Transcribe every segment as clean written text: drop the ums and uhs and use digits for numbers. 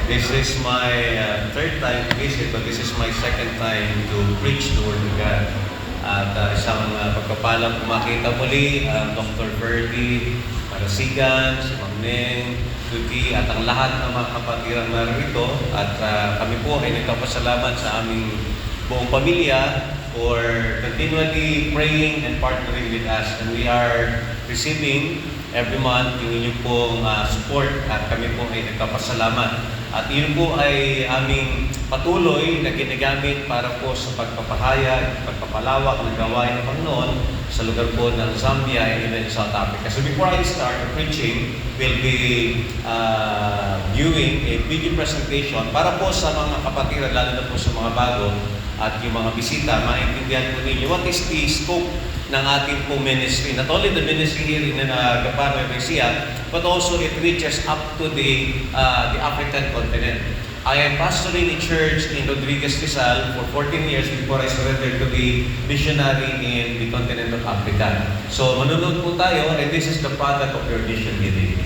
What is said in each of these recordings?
This is my third time to visit, but this is my second time to preach the Word of God. At isang pagkapalang makita muli ang Dr. Bertie, Marasigan, si Ma'am Neng, Tuti, at ang lahat ng mga kapatiran narito. At kami po ay nagpapasalamat sa aming buong pamilya for continually praying and partnering with us. And we are receiving every month yung inyong pong support at kami po ay nagpapasalamat. At yun po ay aming patuloy na ginagamit para po sa pagpapahayag, pagpapalawak ng gawain ng Panginoon sa lugar po ng Zambia and even South Africa. So before I start the preaching, we'll be viewing a video presentation para po sa mga kapatiran, lalo na po sa mga bago at yung mga bisita, maintindihan po ninyo what is the scope ng ating po ministry. Not only the ministry here in Gapan, Nueva Ecija, but also it reaches up to the African continent. I am pastoring a church in Rodriguez Rizal for 14 years before I surrendered to be missionary in the continent of Africa. So manunod po tayo, and this is the product of your mission giving.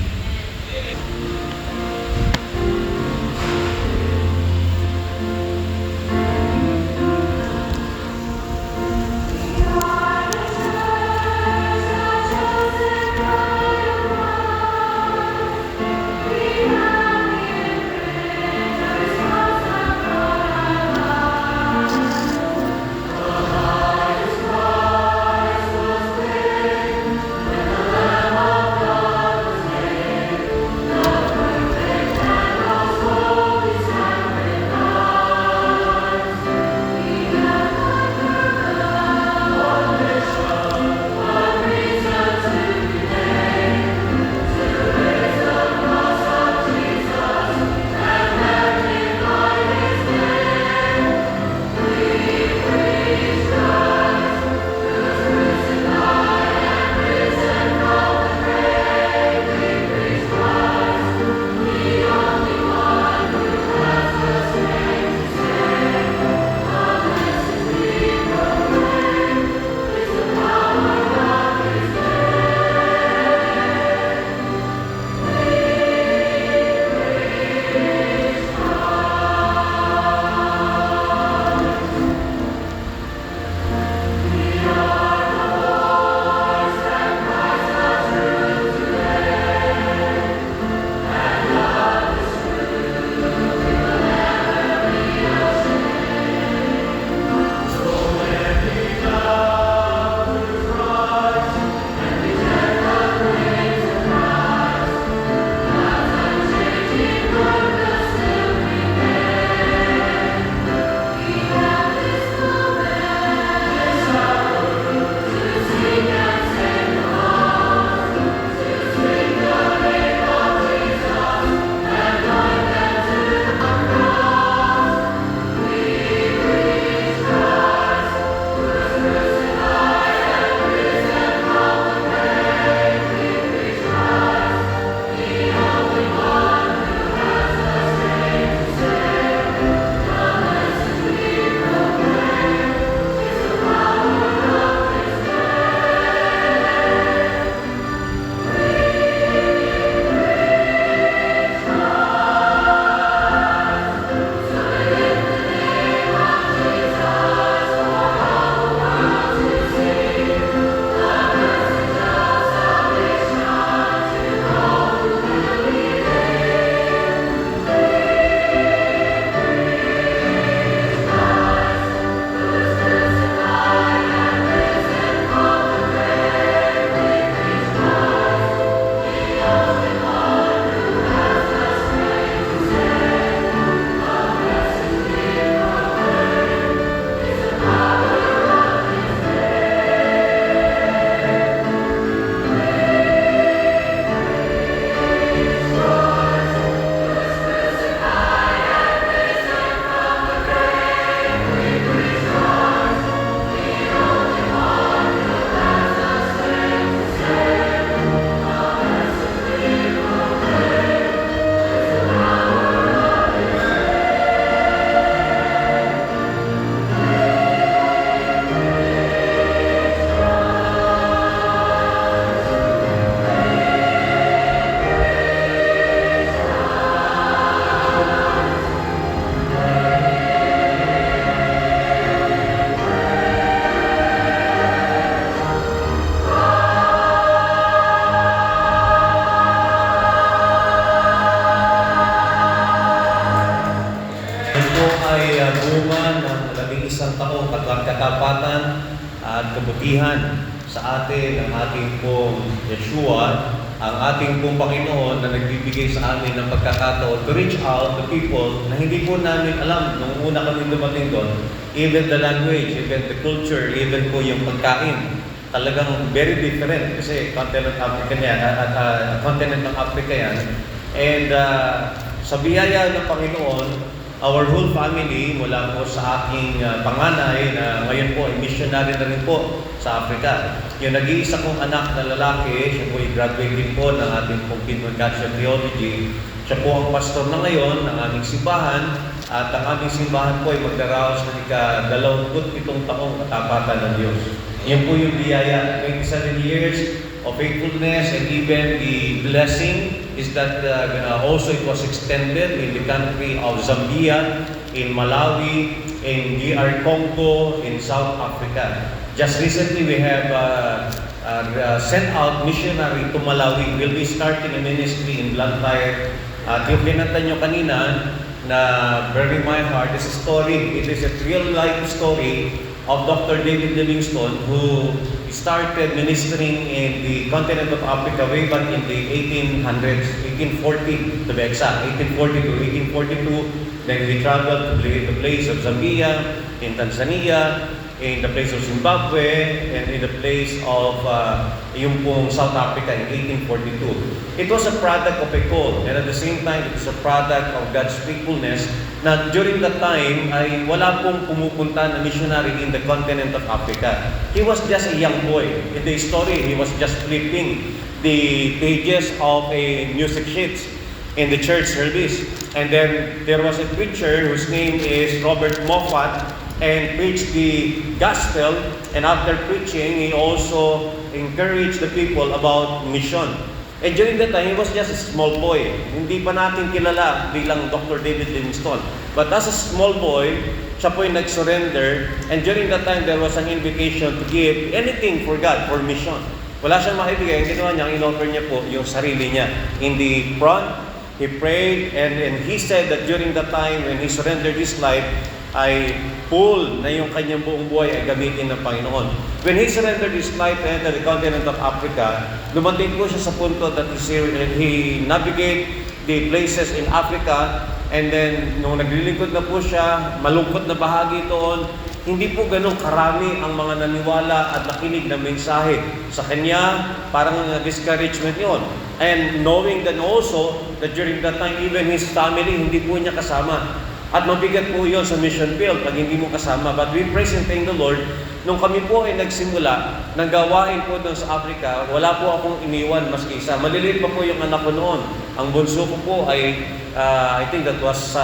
katapatan at kabutihan sa atin ng ating pong Yeshua, ang ating pong Panginoon na nagbibigay sa amin ng pagkakataon to reach out to people na hindi po namin alam nung una kami dumating doon. Even the language, even the culture, even po yung pagkain. Talagang very different kasi continent ng Africa yan, continent ng Africa yan. And sa biyaya ng Panginoon, our whole family, mula po sa aking panganay na ngayon po ay missionary na rin po sa Africa. Yung nag-iisa kong anak na lalaki, siya po i-graduate din po ng ating pong Kingdom Culture Theology. Siya po ang pastor na ngayon ng aming simbahan at ang aming simbahan po ay magdaraos ng ika-27 taong katapatan ng Diyos. Yan po yung biyaya, 27 years of faithfulness, and even the blessing is that also it was extended in the country of Zambia, in Malawi, in DR Congo, in South Africa. Just recently we have sent out missionary to Malawi. We'll be starting a ministry in Blantyre. At yung kinanta nyo kanina na Bury My Heart is a story. It is a real life story of Dr. David Livingstone, who started ministering in the continent of Africa way back in the 1800s, 1840 to be exact, 1840 to 1842. Then we traveled to the place of Zambia, in Tanzania, in the place of Zimbabwe, and in the place of yung pong South Africa in 1842. It was a product of a call, and at the same time, it was a product of God's faithfulness na during that time ay wala pong pumupunta na missionary in the continent of Africa. He was just a young boy. In the story, he was just flipping the pages of a music sheets in the church service. And then there was a preacher whose name is Robert Moffat, and preached the gospel, and after preaching, he also encouraged the people about mission. And during that time, he was just a small boy. Hindi pa natin kilala bilang Dr. David Livingstone. But as a small boy, siya po yung nag-surrender, and during that time, there was an invitation to give anything for God, for mission. Wala siyang makibigay, ang ginawa niya, ang in-offer niya po yung sarili niya. In the front, he prayed, and he said that during that time, when he surrendered his life, ay full na yung kanyang buong buhay ay gamitin ng Panginoon. When he surrendered his life to the continent of Africa, dumating po siya sa punto that he navigate the places in Africa, and then nung naglilingkod na po siya, malungkot na bahagi doon, hindi po ganun karami ang mga naniwala at nakinig na mensahe sa kanya, parang discouragement yon. And knowing that also that during that time, even his family, hindi po niya kasama. At mabigat po yun sa mission field pag hindi mo kasama. But we praise and thank the Lord. Nung kami po ay nagsimula ng gawain po doon sa Africa, wala po akong iniwan maski isa. Maliliit pa po yung anak ko noon. Ang bunso ko po ay, I think that was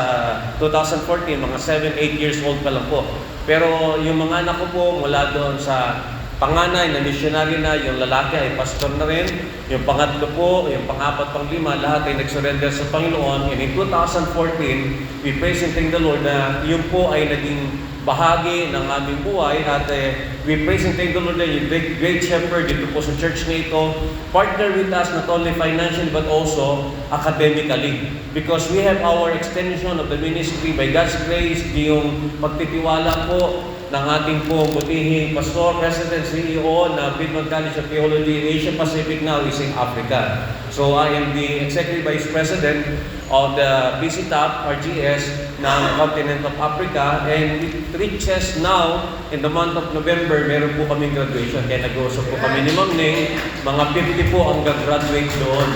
2014, mga 7-8 years old pa lang po. Pero yung mga anak ko po mula doon sa panganay na missionary na, yung lalaki ay pastor na rin, yung pangatlo po, yung pangapat, panglima, lahat ay nag-surrender sa Panginoon. And in 2014, we praise and thank the Lord na yun po ay naging bahagi ng aming buhay, at we praise and thank the Lord na yung great shepherd dito po sa church na ito partner with us not only financially but also academically, because we have our extension of the ministry by God's grace, yung pagtitiwala po ng ating pong butihing Pastor, President, CEO na Kingdom College of Theology Asia Pacific now is in Africa. So I am the Executive Vice President of the BCTAP, RGS, ng continent of Africa, and it reaches now, in the month of November, meron po kaming graduation. Kaya nag-uusap po kami ni Ma'am Ning, mga 50 po ang graduate doon.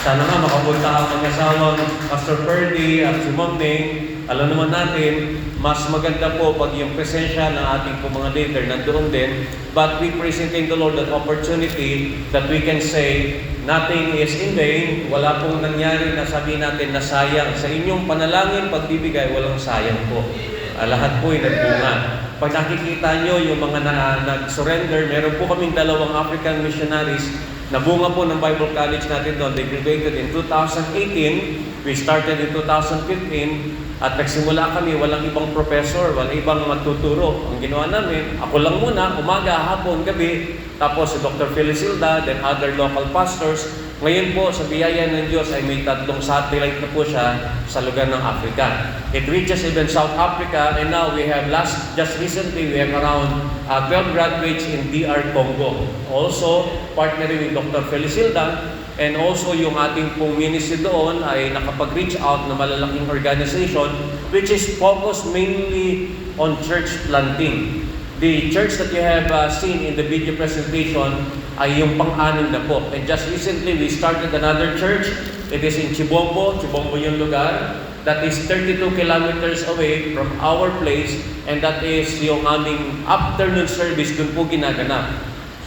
Sana nga makapunta ang mag-asawang Pastor Ferdy at si Ma'am Ning. Alam naman natin, mas maganda po pag yung presensya ng ating po mga leader nandoon din. But we praise and thank the Lord that opportunity that we can say, nothing is in vain. Wala pong nangyari na sabihin natin na sayang. Sa inyong panalangin, pagbibigay, walang sayang po. Lahat po ay nagbunga. Pag nakikita nyo yung mga nag-surrender, meron po kaming 2 African missionaries na bunga po ng Bible College natin doon. They graduated in 2018. We started in 2015. At nagsimula kami, walang ibang professor, walang ibang magtuturo. Ang ginawa namin, ako lang muna, umaga, hapon, gabi, tapos si Dr. Felicilda, then other local pastors, Ngayon po, sa biyaya ng Diyos ay may 3 satellite na po siya sa lugar ng Africa. It reaches even South Africa, and now we have just recently, we have around 12 graduates in DR Congo. Also, partnering with Dr. Felicilda, and also yung ating pong ministry doon ay nakapag-reach out na malalaking organization which is focused mainly on church planting. The church that you have seen in the video presentation ay yung pang-anim na po. And just recently, we started another church. It is in Chibombo. Chibombo yung lugar. That is 32 kilometers away from our place. And that is yung aming afternoon service dun po ginaganap.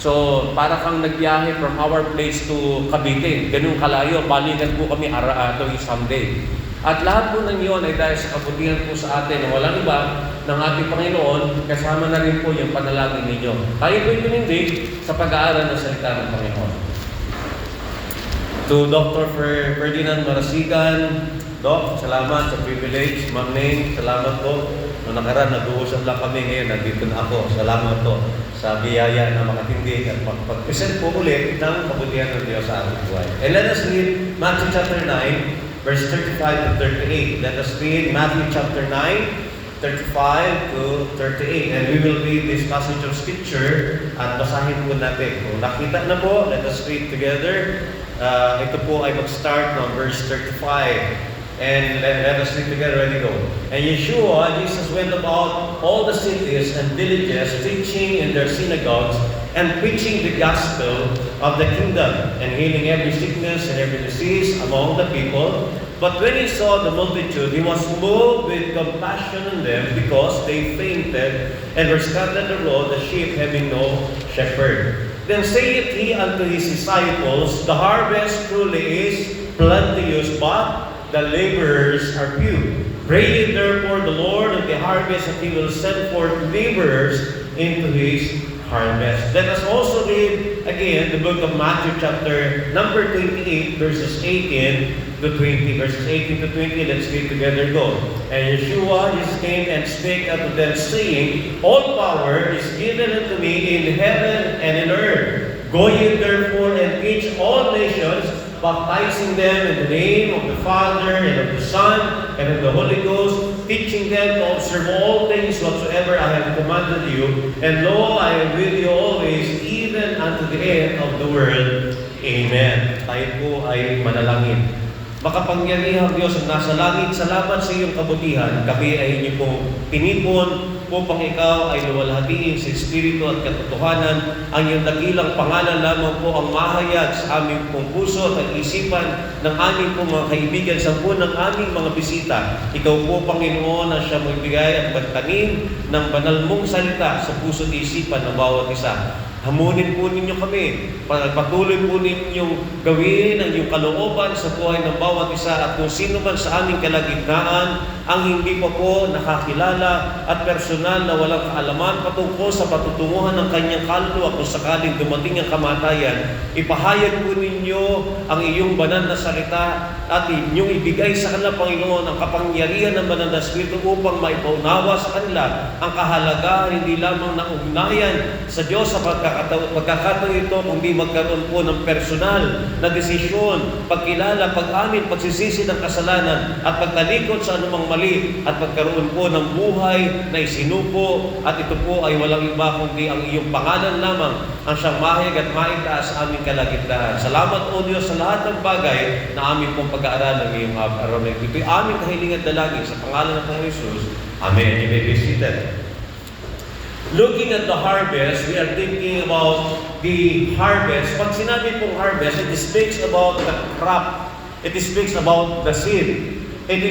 So, para kang nagbiyahe from our place to Cavite. Ganun kalayo. Balikan po kami tuwing Sunday. At lahat po ng iyon ay dahil sa kabutihan po sa atin na walang iba ng ating Panginoon, kasama na rin po yung panalangin ninyo. Tayo po itinindig sa pag-aaral ng salita ng Panginoon. To Dr. Ferdinand Marasigan, Doc, salamat sa privilege. Ma'am Neng, salamat po. Noong nakaraan, nag-uusap lang kami ngayon, nandito na ako. Salamat po sa biyaya na makatindig at pag-present po ulit ng kabutihan ng Diyos sa ating buhay. And let us read Matthew chapter 9, verse 35 to 38. Let us read Matthew chapter 9, 35 to 38. And we will read this passage of Scripture at basahin po natin. Kung nakita na po, let us read together. Ito po ay mag-start ng verse 35. And let us read together. Ready, go. And Yeshua, Jesus went about all the cities and villages, teaching in their synagogues and preaching the gospel of the kingdom, and healing every sickness and every disease among the people. But when he saw the multitude, he was moved with compassion on them, because they fainted and were scattered abroad, the sheep having no shepherd. Then saith he unto his disciples, the harvest truly is plenteous, but the laborers are few. Pray ye therefore the Lord of the harvest, that he will send forth laborers into his harvest. Let us also read again the book of Matthew chapter number 28, verses 18 to 20. Verses 18 to 20, let's read together, go. And Yeshua, Jesus came and spake unto them, saying, all power is given unto me in heaven and in earth. Go ye therefore and teach all nations, baptizing them in the name of the Father and of the Son and of the Holy Ghost, teaching them to observe all things whatsoever I have commanded you. And lo, I am with you always, even unto the end of the world. Amen. Tayo po ay manalangin. Makapangyarihang Diyos ang nasa langit, salamat sa iyong kabutihan. Kami ay inyo pong tinipon upang ikaw ay luwalhatiin sa Espiritu at katotohanan. Ang iyong dakilang pangalan lamang po ang mahayag sa aming pong puso at isipan ng aming pong mga kaibigan sa ng aming mga bisita. Ikaw po, Panginoon, ang siyang magbigay at magtanim ng banal mong salita sa puso at isipan ng bawat isa. Hamunin po ninyo kami. Patuloy po ninyong gawin ang iyong kalooban sa buhay ng bawat isa, at kung sino man sa aming kalagitnaan ang hindi pa po nakakilala at personal na walang kaalaman patungkol sa patutunguhan ng kanyang kaluluwa, kung sakaling dumating ang kamatayan, ipahayag po ninyo ang iyong banal na salita at inyong ibigay sa kanila, Panginoon, ang kapangyarihan ng banal na Espiritu upang maipaunawa sa kanila ang kahalagahan hindi lamang ng ugnayan sa Diyos sa pagkakataon ito, kundi magkaroon po ng personal na desisyon, pagkilala, pag-amin, pagsisisi ng kasalanan at pagtalikod sa anumang mali, at magkaroon po ng buhay na isinupo, at ito po ay walang iba kundi ang iyong pangalan lamang ang siyang mahayag at maitaas sa aming kalagitnaan. Salamat o Diyos sa lahat ng bagay na aming pong pag-aaralan ngayong araw na ito. Ito'y aming kahilingan dalangin sa pangalan ng Panginoon Jesus. Amen. You may be seated. Looking at the harvest, we are thinking about the harvest. Pag sinabi pong harvest, it speaks about the crop. It speaks about the seed. It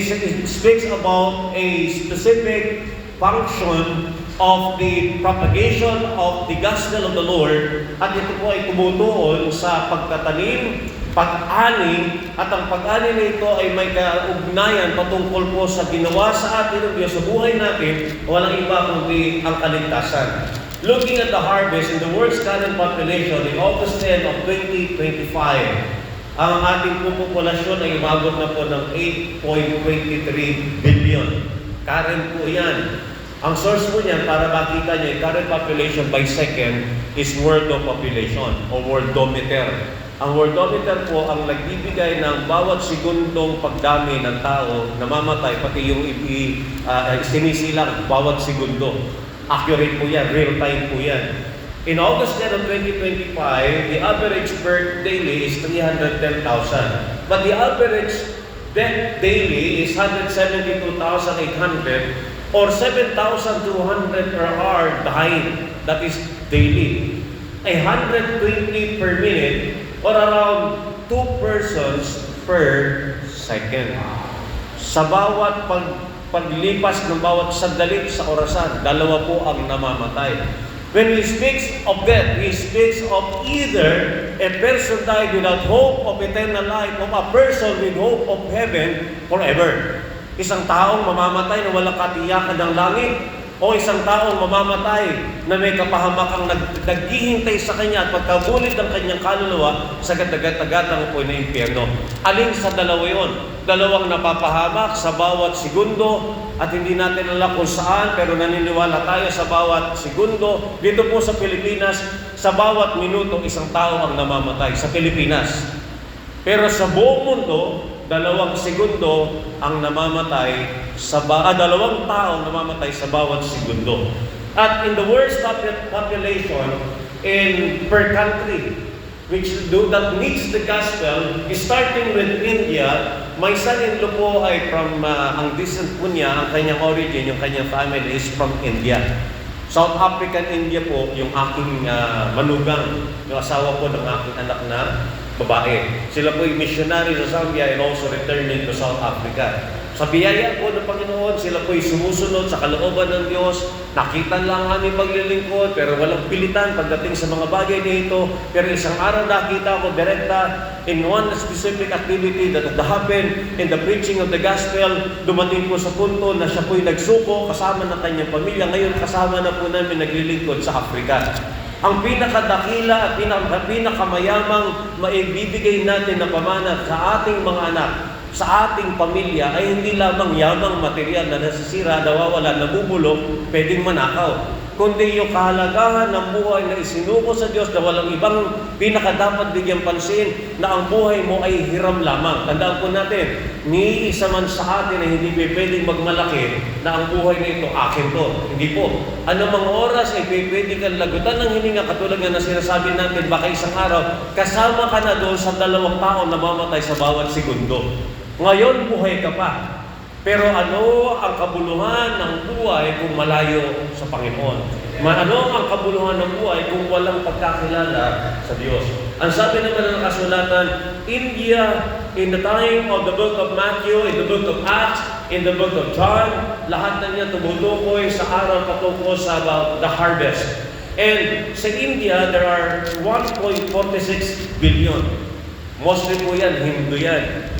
speaks about a specific function of the propagation of the gospel of the Lord. At ito po ay tumutuon sa pagtatanim, pag-ani, at ang pag-ani na ito ay may kaugnayan patungkol po sa ginawa sa atin ng Diyos sa buhay natin, walang iba kundi ang kaligtasan. Looking at the harvest in the world's current population in August 10 of 2025, ang ating populasyon ay umabot na po ng 8.23 billion. Current po yan. Ang source po niyan, para makita niyo, current population by second is world population o worldometer. Ang worldometer po ang nagbibigay ng bawat segundong pagdami ng tao namamatay, pati yung sinisilang bawat segundo. Accurate po yan, real time po yan. In August of 2025, the average birth daily is 310,000. But the average death daily is 172,800 or 7,200 per hour dying. That is daily. 120 per minute or around 2 persons per second. Sa bawat paglipas ng bawat sandali sa orasan, dalawa po ang namamatay. When we speak of death, we speak of either a person died without hope of eternal life, of a person with hope of heaven forever. Isang taong mamamatay na walang katiyakan ng langit, o isang taong mamamatay na may kapahamakang naghihintay sa kanya at pagkabulit ng kanyang kaluluwa sa gatagat-tagatang po na impyerno. Alin sa dalawa yon? Dalawang napapahamak sa bawat segundo at hindi natin alam kung saan, pero naniniwala tayo sa bawat segundo. Dito po sa Pilipinas, sa bawat minuto isang tao ang namamatay sa Pilipinas. Pero sa buong mundo, 2 segundo ang namamatay dalawang tao namamatay sa bawat segundo. At in the world's population in per country that needs the gospel, starting with India, my son-in-law po ay from ang descent po niya, ang kanyang origin, yung kanyang family is from India. South African India po yung aking manugang, yung asawa po ng aking anak na babae. Sila po yung missionary sa Zambia and also returning to South Africa. Sa biyaya po ng Panginoon, sila po yung sumusunod sa kalooban ng Diyos. Nakita lang aming paglilingkod, pero walang pilitan pagdating sa mga bagay nito. Pero isang araw nakita ko direkta in one specific activity that happened in the preaching of the gospel. Dumating po sa punto na siya po yung nagsuko kasama ng kanyang pamilya. Ngayon kasama na po namin naglilingkod sa Africa. Ang pinakadakila at pinakamayamang maibibigay natin na pamana sa ating mga anak, sa ating pamilya, ay hindi lamang yamang material na nasisira, nawawala, nabubulok, pwedeng manakaw, kundi yung kahalagahan ng buhay na isinuko sa Diyos na walang ibang pinakadapat bigyang pansin na ang buhay mo ay hiram lamang. Tandaan po natin, ni isa man sa atin na hindi pwedeng magmalaki na ang buhay na ito, akin to. Hindi po. Anumang oras ay pwede kang lagutan ng hininga katulad nga na sinasabi natin, baka isang araw, kasama ka na doon sa 2 tao na mamatay sa bawat segundo. Ngayon, buhay ka pa. Pero ano ang kabuluhan ng buhay kung malayo sa Panginoon? Ano ang kabuluhan ng buhay kung walang pagkakilala sa Diyos? Ang sabi naman ng kasulatan, India, in the time of the book of Matthew, in the book of Acts, in the book of John, lahat na niya tumutukoy sa araw patungkol sa about the harvest. And sa India, there are 1.46 billion. Mostly po yan, Hindu yan.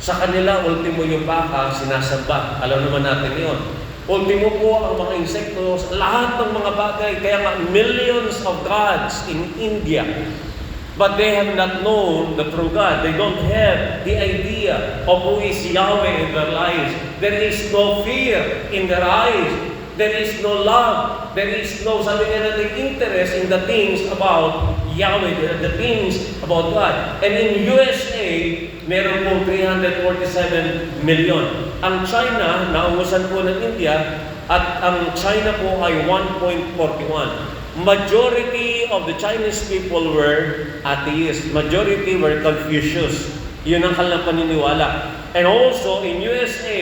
Sa kanila, ultimo yung baka, sinasamba. Alam naman natin yun. Ultimo po ang mga insekto, lahat ng mga bagay. Kaya nga, millions of gods in India. But they have not known the true God. They don't have the idea of who is Yahweh in their lives. There is no fear in their eyes. There is no love. There is no, sabi nga natin, interest in the things about Yahweh, the things about God. And in USA, meron po 347 million. Ang China, naungusan po ng India, at ang China po ay 1.41. Majority of the Chinese people were atheists. Majority were Confucius. Yun ang kanilang paniniwala. And also, in USA,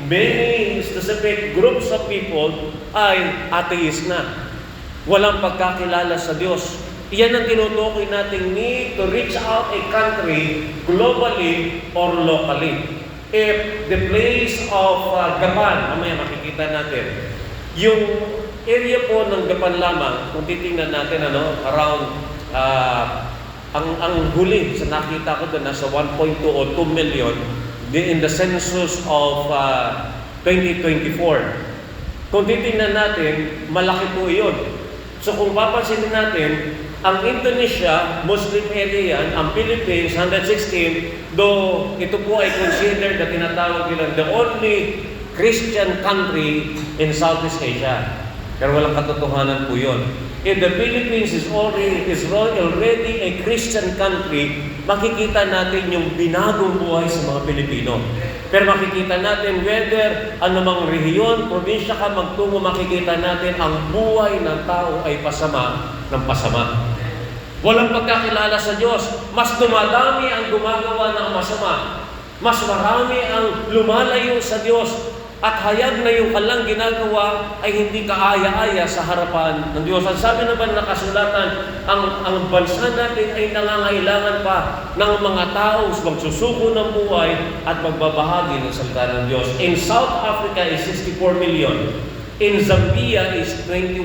many specific groups of people ay atheist na. Walang pagkakilala sa Diyos. Iyan ang tinutukoy nating need to reach out a country globally or locally. If the place of Japan, mamaya makikita natin, yung area po ng Japan lamang, kung titingnan natin, around, ang huli sa nakita ko doon, nasa 1.2 o 2 million in the census of 2024. Kung titingnan natin, malaki po iyon. So kung papansinin natin, ang Indonesia, Muslim area yan, ang Philippines, 116, though ito po ay considered na tinatawag nilang the only Christian country in Southeast Asia. Pero walang katotohanan po yun. If the Philippines is already a Christian country, makikita natin yung binagong buhay sa mga Pilipino. Pero makikita natin whether anumang rehiyon, probinsya ka magtungo, makikita natin ang buhay ng tao ay pasama ng pasama. Walang pagkakilala sa Diyos. Mas dumadami ang gumagawa ng masama. Mas marami ang lumalayo sa Diyos. At hayag na yung kalang ginagawa ay hindi kaaya-aya sa harapan ng Diyos. Ang sabi naman ng kasulatan, ang bansa natin ay nangangailangan pa ng mga tao magsusuko ng buhay at magbabahagi ng salita ng Diyos. In South Africa is 64 million. In Zambia is 21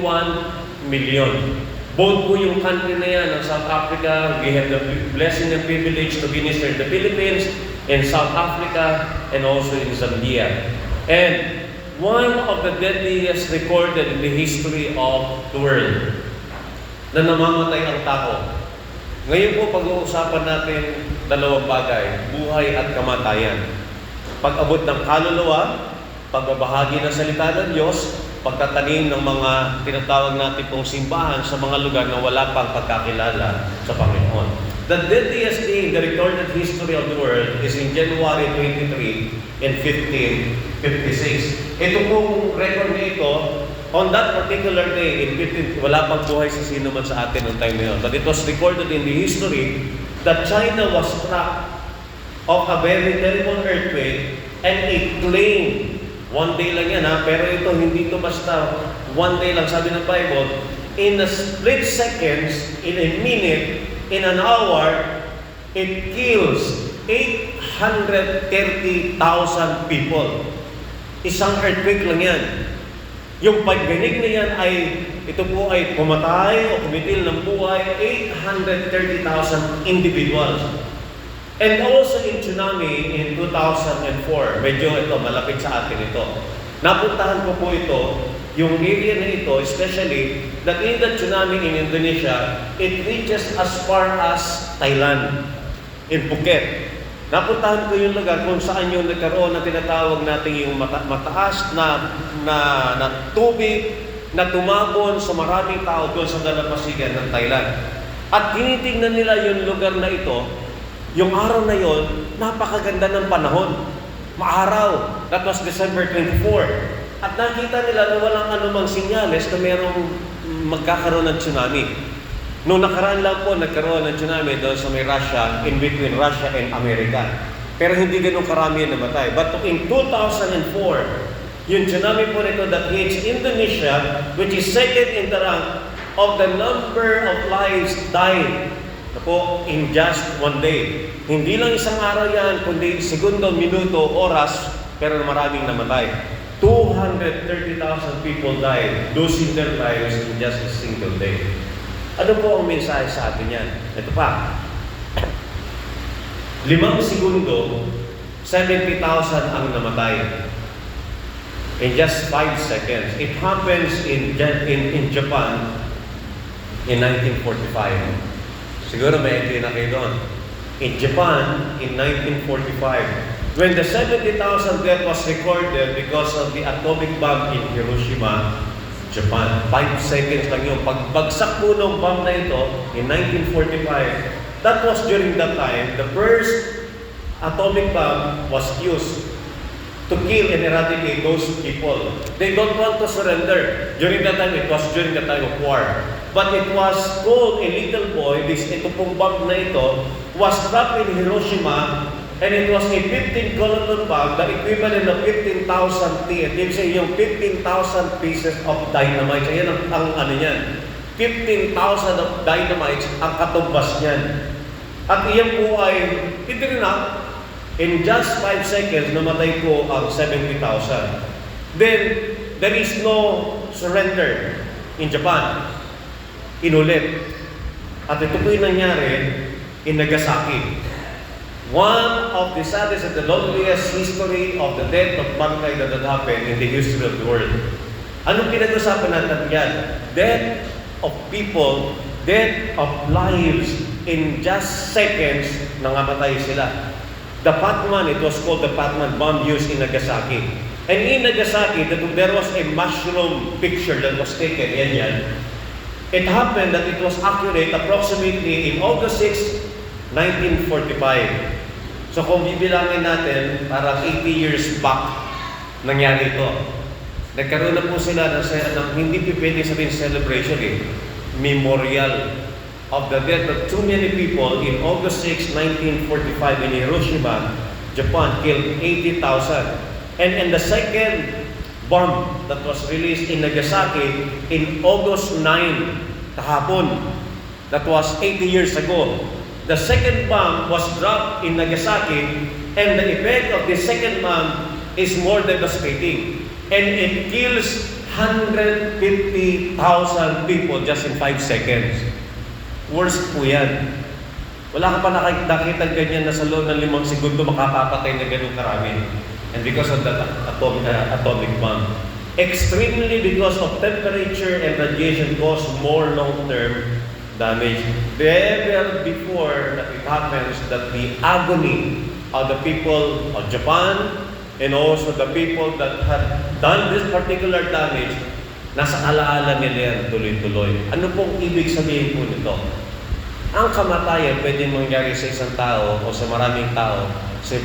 million. Both po yung country na yan, ng South Africa, we have the blessing and privilege to minister in the Philippines, in South Africa, and also in Zambia. And one of the deadliest recorded in the history of the world na namamatay ang tao. Ngayon po pag-uusapan natin dalawang bagay, buhay at kamatayan. Pag-abot ng kaluluwa, pagbabahagi ng salita ng Diyos, pagtatanim ng mga tinatawag natin pong simbahan sa mga lugar na wala pang pagkakilala sa Panginoon. The deadliest day in the recorded history of the world is in January 23 in 1556. Ito pong record na ito, on that particular day, wala pang buhay sa sino man sa atin noong time na yun. But it was recorded in the history that China was struck of a very terrible earthquake and it claimed, one day lang yan ha, pero ito hindi ito basta one day lang, sabi ng Bible, in a split seconds, in a minute, in an hour, it kills 830,000 people. Isang earthquake lang yan. Yung pagganig na yan ay, ito po ay pumatay o kumitil ng buhay, 830,000 individuals. And also in tsunami in 2004, medyo ito, malapit sa atin ito. Napuntahan ko po ito, yung area na ito, especially, that in the tsunami in Indonesia, it reaches as far as Thailand, in Phuket. Napuntahan ko yung lugar kung saan yung nagkaroon na tinatawag natin yung mataas na tubig na tumabon sa maraming tao doon sa dalampasigan ng Thailand. At tinitingnan nila yung lugar na ito, yung araw na yon, napakaganda ng panahon. Maaraw. That was December 24. At nakita nila na walang anumang sinyales na mayroong magkakaroon ng tsunami. Noong nakaraan lang po, nagkaroon ng tsunami doon sa may Russia, in between Russia and America. Pero hindi ganun karami ang namatay. But in 2004, yung tsunami po nito that hits Indonesia, which is second in the rank of the number of lives died na po in just one day. Hindi lang isang araw yan, kundi segundo, minuto, oras, pero maraming namatay. 230,000 people died, losing their lives in just a single day. Ano po ang mensahe sa atin yan? Ito pa. 5 segundo, 70,000 ang namatay. In just 5 seconds. It happens in Japan in 1945. Siguro may idea na kayo doon. In Japan, in 1945, when the 70,000 death was recorded because of the atomic bomb in Hiroshima, Japan. 5 seconds lang yun. Pagbagsak po ng bomb na ito, in 1945, that was during that time, the first atomic bomb was used to kill and eradicate those people. They don't want to surrender. During that time, it was during the time of war. But it was told a little boy, ito pong bomb na ito, was dropped in Hiroshima, and it was a 15 kiloton bomb, the equivalent of 15,000 TNT. Say yung 15,000 pieces of dynamite. Ayan ang ano yan. 15,000 of dynamite ang katumbas niyan. At iyan po ay, hindi rin na, in just 5 seconds, namatay po ang 70,000. Then, there is no surrender in Japan. Inulit. At ito po yung nangyari in Nagasaki. One of the saddest and the loneliest history of the death of mankind that had happened in the history of the world. Anong pinag-usapan natin yan? Death of people, death of lives, in just seconds, nangamatay sila. The Patman, it was called the Patman bomb used in Nagasaki. And in Nagasaki, there was a mushroom picture that was taken. Yan. It happened that it was accurate approximately in August 6, 1945. So kung bibilangin natin, parang 80 years back, nangyari ito. Nagkaroon na po sila ng hindi pwede sabihin celebration memorial of the death of too many people in August 6, 1945 in Hiroshima, Japan, killed 80,000. And the second bomb that was released in Nagasaki in August 9, kahapon, that was 80 years ago. The second bomb was dropped in Nagasaki, and the effect of the second bomb is more devastating. And it kills 150,000 people just in 5 seconds. Worst po yan. Wala ka pa nakikita ganyan na sa loob ng 5 segundo makapapatay na ganun karami. And because of that atomic bomb. Extremely because of temperature and radiation cause more long-term damage. Ever before that it happens, that the agony of the people of Japan and also the people that had done this particular damage, nasa alaala nila yan tuloy-tuloy. Ano pong ibig sabihin po nito? Ang kamatayan pwede mangyari sa isang tao o sa maraming tao,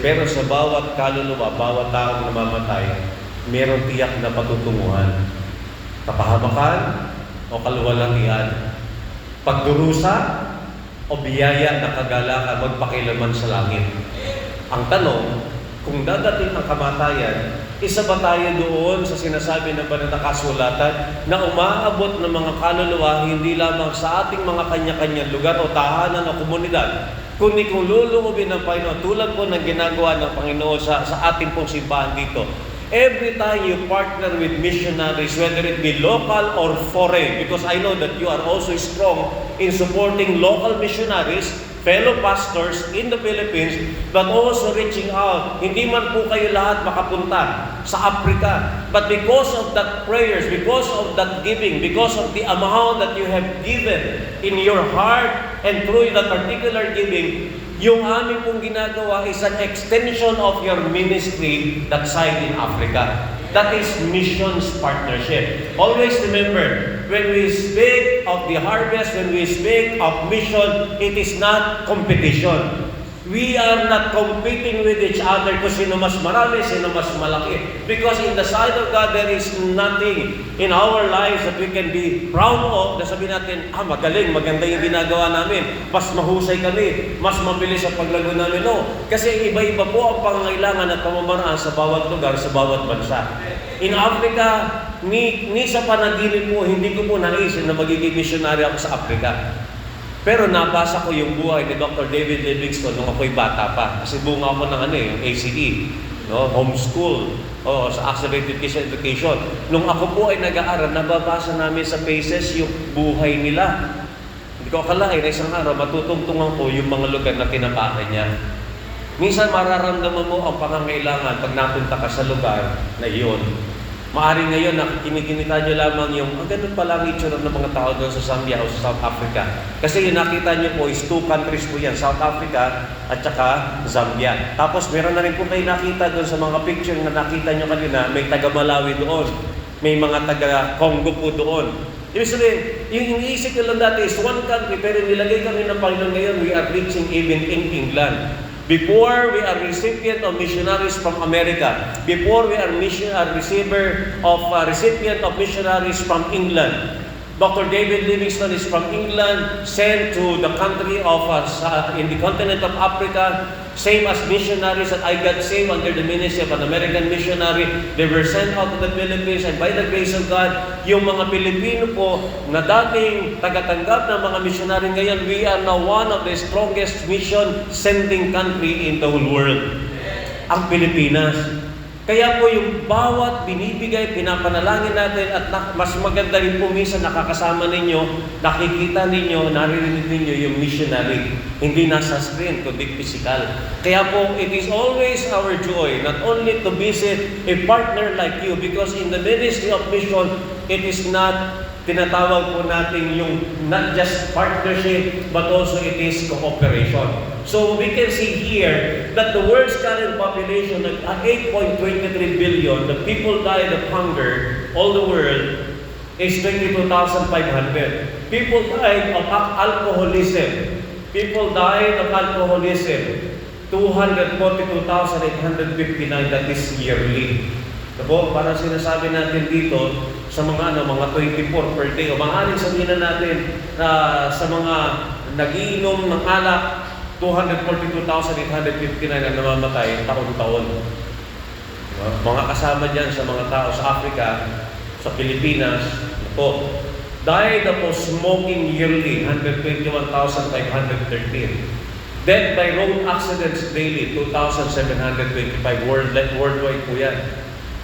pero sa bawat kaluluwa, bawat taong namamatay, mayroong tiyak na patutunguhan. Kapahamakan o kaluwalhatian. Pagdurusa o biyaya na kagalakan magpakilaman sa langit. Ang tanong, kung dadating ang kamatayan, isa ba tayo doon sa sinasabi ng banal na kasulatan na umaabot ng mga kaluluwa hindi lamang sa ating mga kanya-kanyang lugar o tahanan o komunidad, kundi kung luluubin ng Panginoon, tulad po ng ginagawa ng Panginoon sa ating pong simbahan dito. Every time you partner with missionaries, whether it be local or foreign, because I know that you are also strong in supporting local missionaries, fellow pastors in the Philippines, but also reaching out. Hindi man po kayo lahat makapunta sa Africa, but because of that prayers, because of that giving, because of the amount that you have given in your heart and through that particular giving, yung aming pong ginagawa is an extension of your ministry that side in Africa. That is missions partnership. Always remember, when we speak of the harvest, when we speak of mission, it is not competition. We are not competing with each other kung sino mas marami, sino mas malaki. Because in the sight of God, there is nothing in our lives that we can be proud of na sabihin natin, magaling, maganda yung ginagawa namin, mas mahusay kami, mas mabilis ang paglago namin. No, kasi iba-iba po ang pangangailangan at pamamaraan sa bawat lugar, sa bawat bansa. In Africa, ni sa panaginip po, hindi ko po naisip na magiging missionary ako sa Africa. Pero nabasa ko yung buhay ni Dr. David Livingstone nung ako'y bata pa. Kasi bunga ako ng yung ACE, homeschool, sa accelerated Christian education. Nung ako po ay nag-aaral, nababasa namin sa pages yung buhay nila. Hindi ko akalain na isang araw, matutungtungan ko yung mga lugar na tinapakan niya. Minsan mararamdaman mo ang pangangailangan pag napunta ka sa lugar na iyon. Maaring ngayon, kinikinita nyo lamang yung, ganun pala ang itsura ng mga tao doon sa Zambia o sa South Africa. Kasi yung nakita nyo po is 2 countries po yan, South Africa at saka Zambia. Tapos meron na rin po kayo nakita doon sa mga picture na nakita nyo kanina, may taga Malawi doon, may mga taga Congo po doon. Ibig sabihin, yung iniisip nyo lang dati is 1 country, pero nilagay kami ng Panginoon ngayon, we are reaching even in England. Before we are recipient of missionaries from America, before we are recipient of missionaries from England. Dr. David Livingstone is from England, sent to the country of in the continent of Africa, same as missionaries that I got saved under the ministry of an American missionary. They were sent out to the Philippines, and by the grace of God, yung mga Pilipino po na dating tagatanggap ng mga missionary ngayon, we are now one of the strongest mission sending country in the whole world. Ang Pilipinas. Kaya po yung bawat binibigay, pinapanalangin natin at mas maganda rin po minsan nakakasama ninyo, nakikita ninyo, naririnig ninyo yung missionary. Hindi nasa screen, kundi physical. Kaya po, it is always our joy not only to visit a partner like you, because in the ministry of mission, it is not tinatawag po natin yung not just partnership, but also it is cooperation. So we can see here that the world's current population at 8.23 billion, the people died of hunger, all the world, is 22,500. People died of alcoholism. People died of alcoholism. 242,859, that is yearly. Diba? Parang sinasabi natin dito sa mga mga 24 per day. O maaaring sabihin na natin na sa mga nagiinom ng alak, 242,859 ang namamatay taon-taon. Diba? Mga kasama dyan sa mga tao sa Africa, sa Pilipinas, ito, died of smoking yearly, 121,513. Death by road accidents daily, 2,725. Worldwide po yan.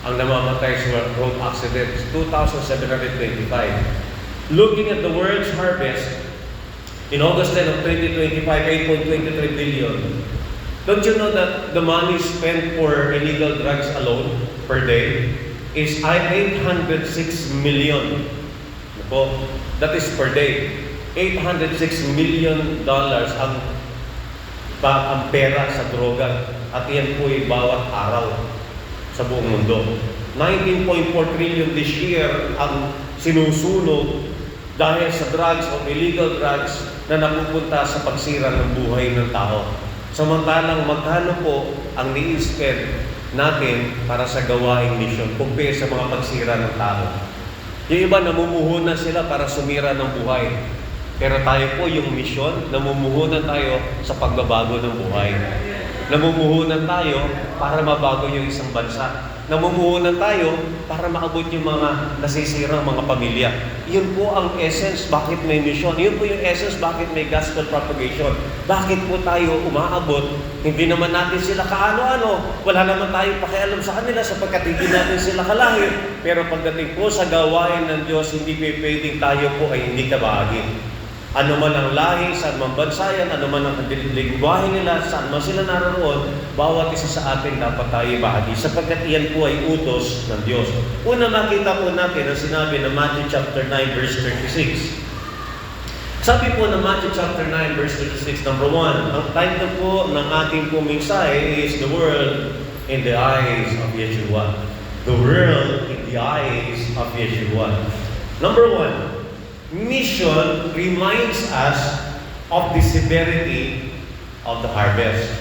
Ang namamatay sa road accidents, 2,725. Looking at the world's harvest, in August 10 of 2025, 8.23 billion. Don't you know that the money spent for illegal drugs alone per day is 806 million? That is per day. $806 million ang pera sa droga. At yan po ay bawat araw sa buong mundo. 19.4 trillion this year ang sinusunog dahil sa drugs o illegal drugs na napupunta sa pagsira ng buhay ng tao. Samantalang magkano po ang ni-spend natin para sa gawaing misyon compare sa mga pagsira ng tao. Yung iba namumuhunan sila para sumira ng buhay. Pero tayo po yung misyon, namumuhunan tayo sa pagbabago ng buhay. Namumuhunan tayo para mabago yung isang bansa. Namumuhunan tayo para maabot yung mga nasisirang mga pamilya. Yun po ang essence bakit may mission. Yun po yung essence bakit may gospel propagation. Bakit po tayo umaabot? Hindi naman natin sila kaano-ano. Wala naman tayong pakialam sa kanila sapagkat hindi natin sila kalahi. Pero pagdating po sa gawain ng Diyos, hindi pwedeng tayo po ay hindi kabahagi. Ano man ang lahi, saan man bansa yan, ano man ang lingwahe nila, saan man sila naroon, bawat isa sa atin dapat tayo bahagi sapagkat iyan po ay utos ng Diyos. Una makita po natin ang sinabi ng Matthew chapter 9 verse 36. Sabi po ng Matthew chapter 9 verse 36, number 1, ang title po ng ating mensahe is The World in the Eyes of Yeshua. The World in the Eyes of Yeshua. Number 1, mission reminds us of the severity of the harvest.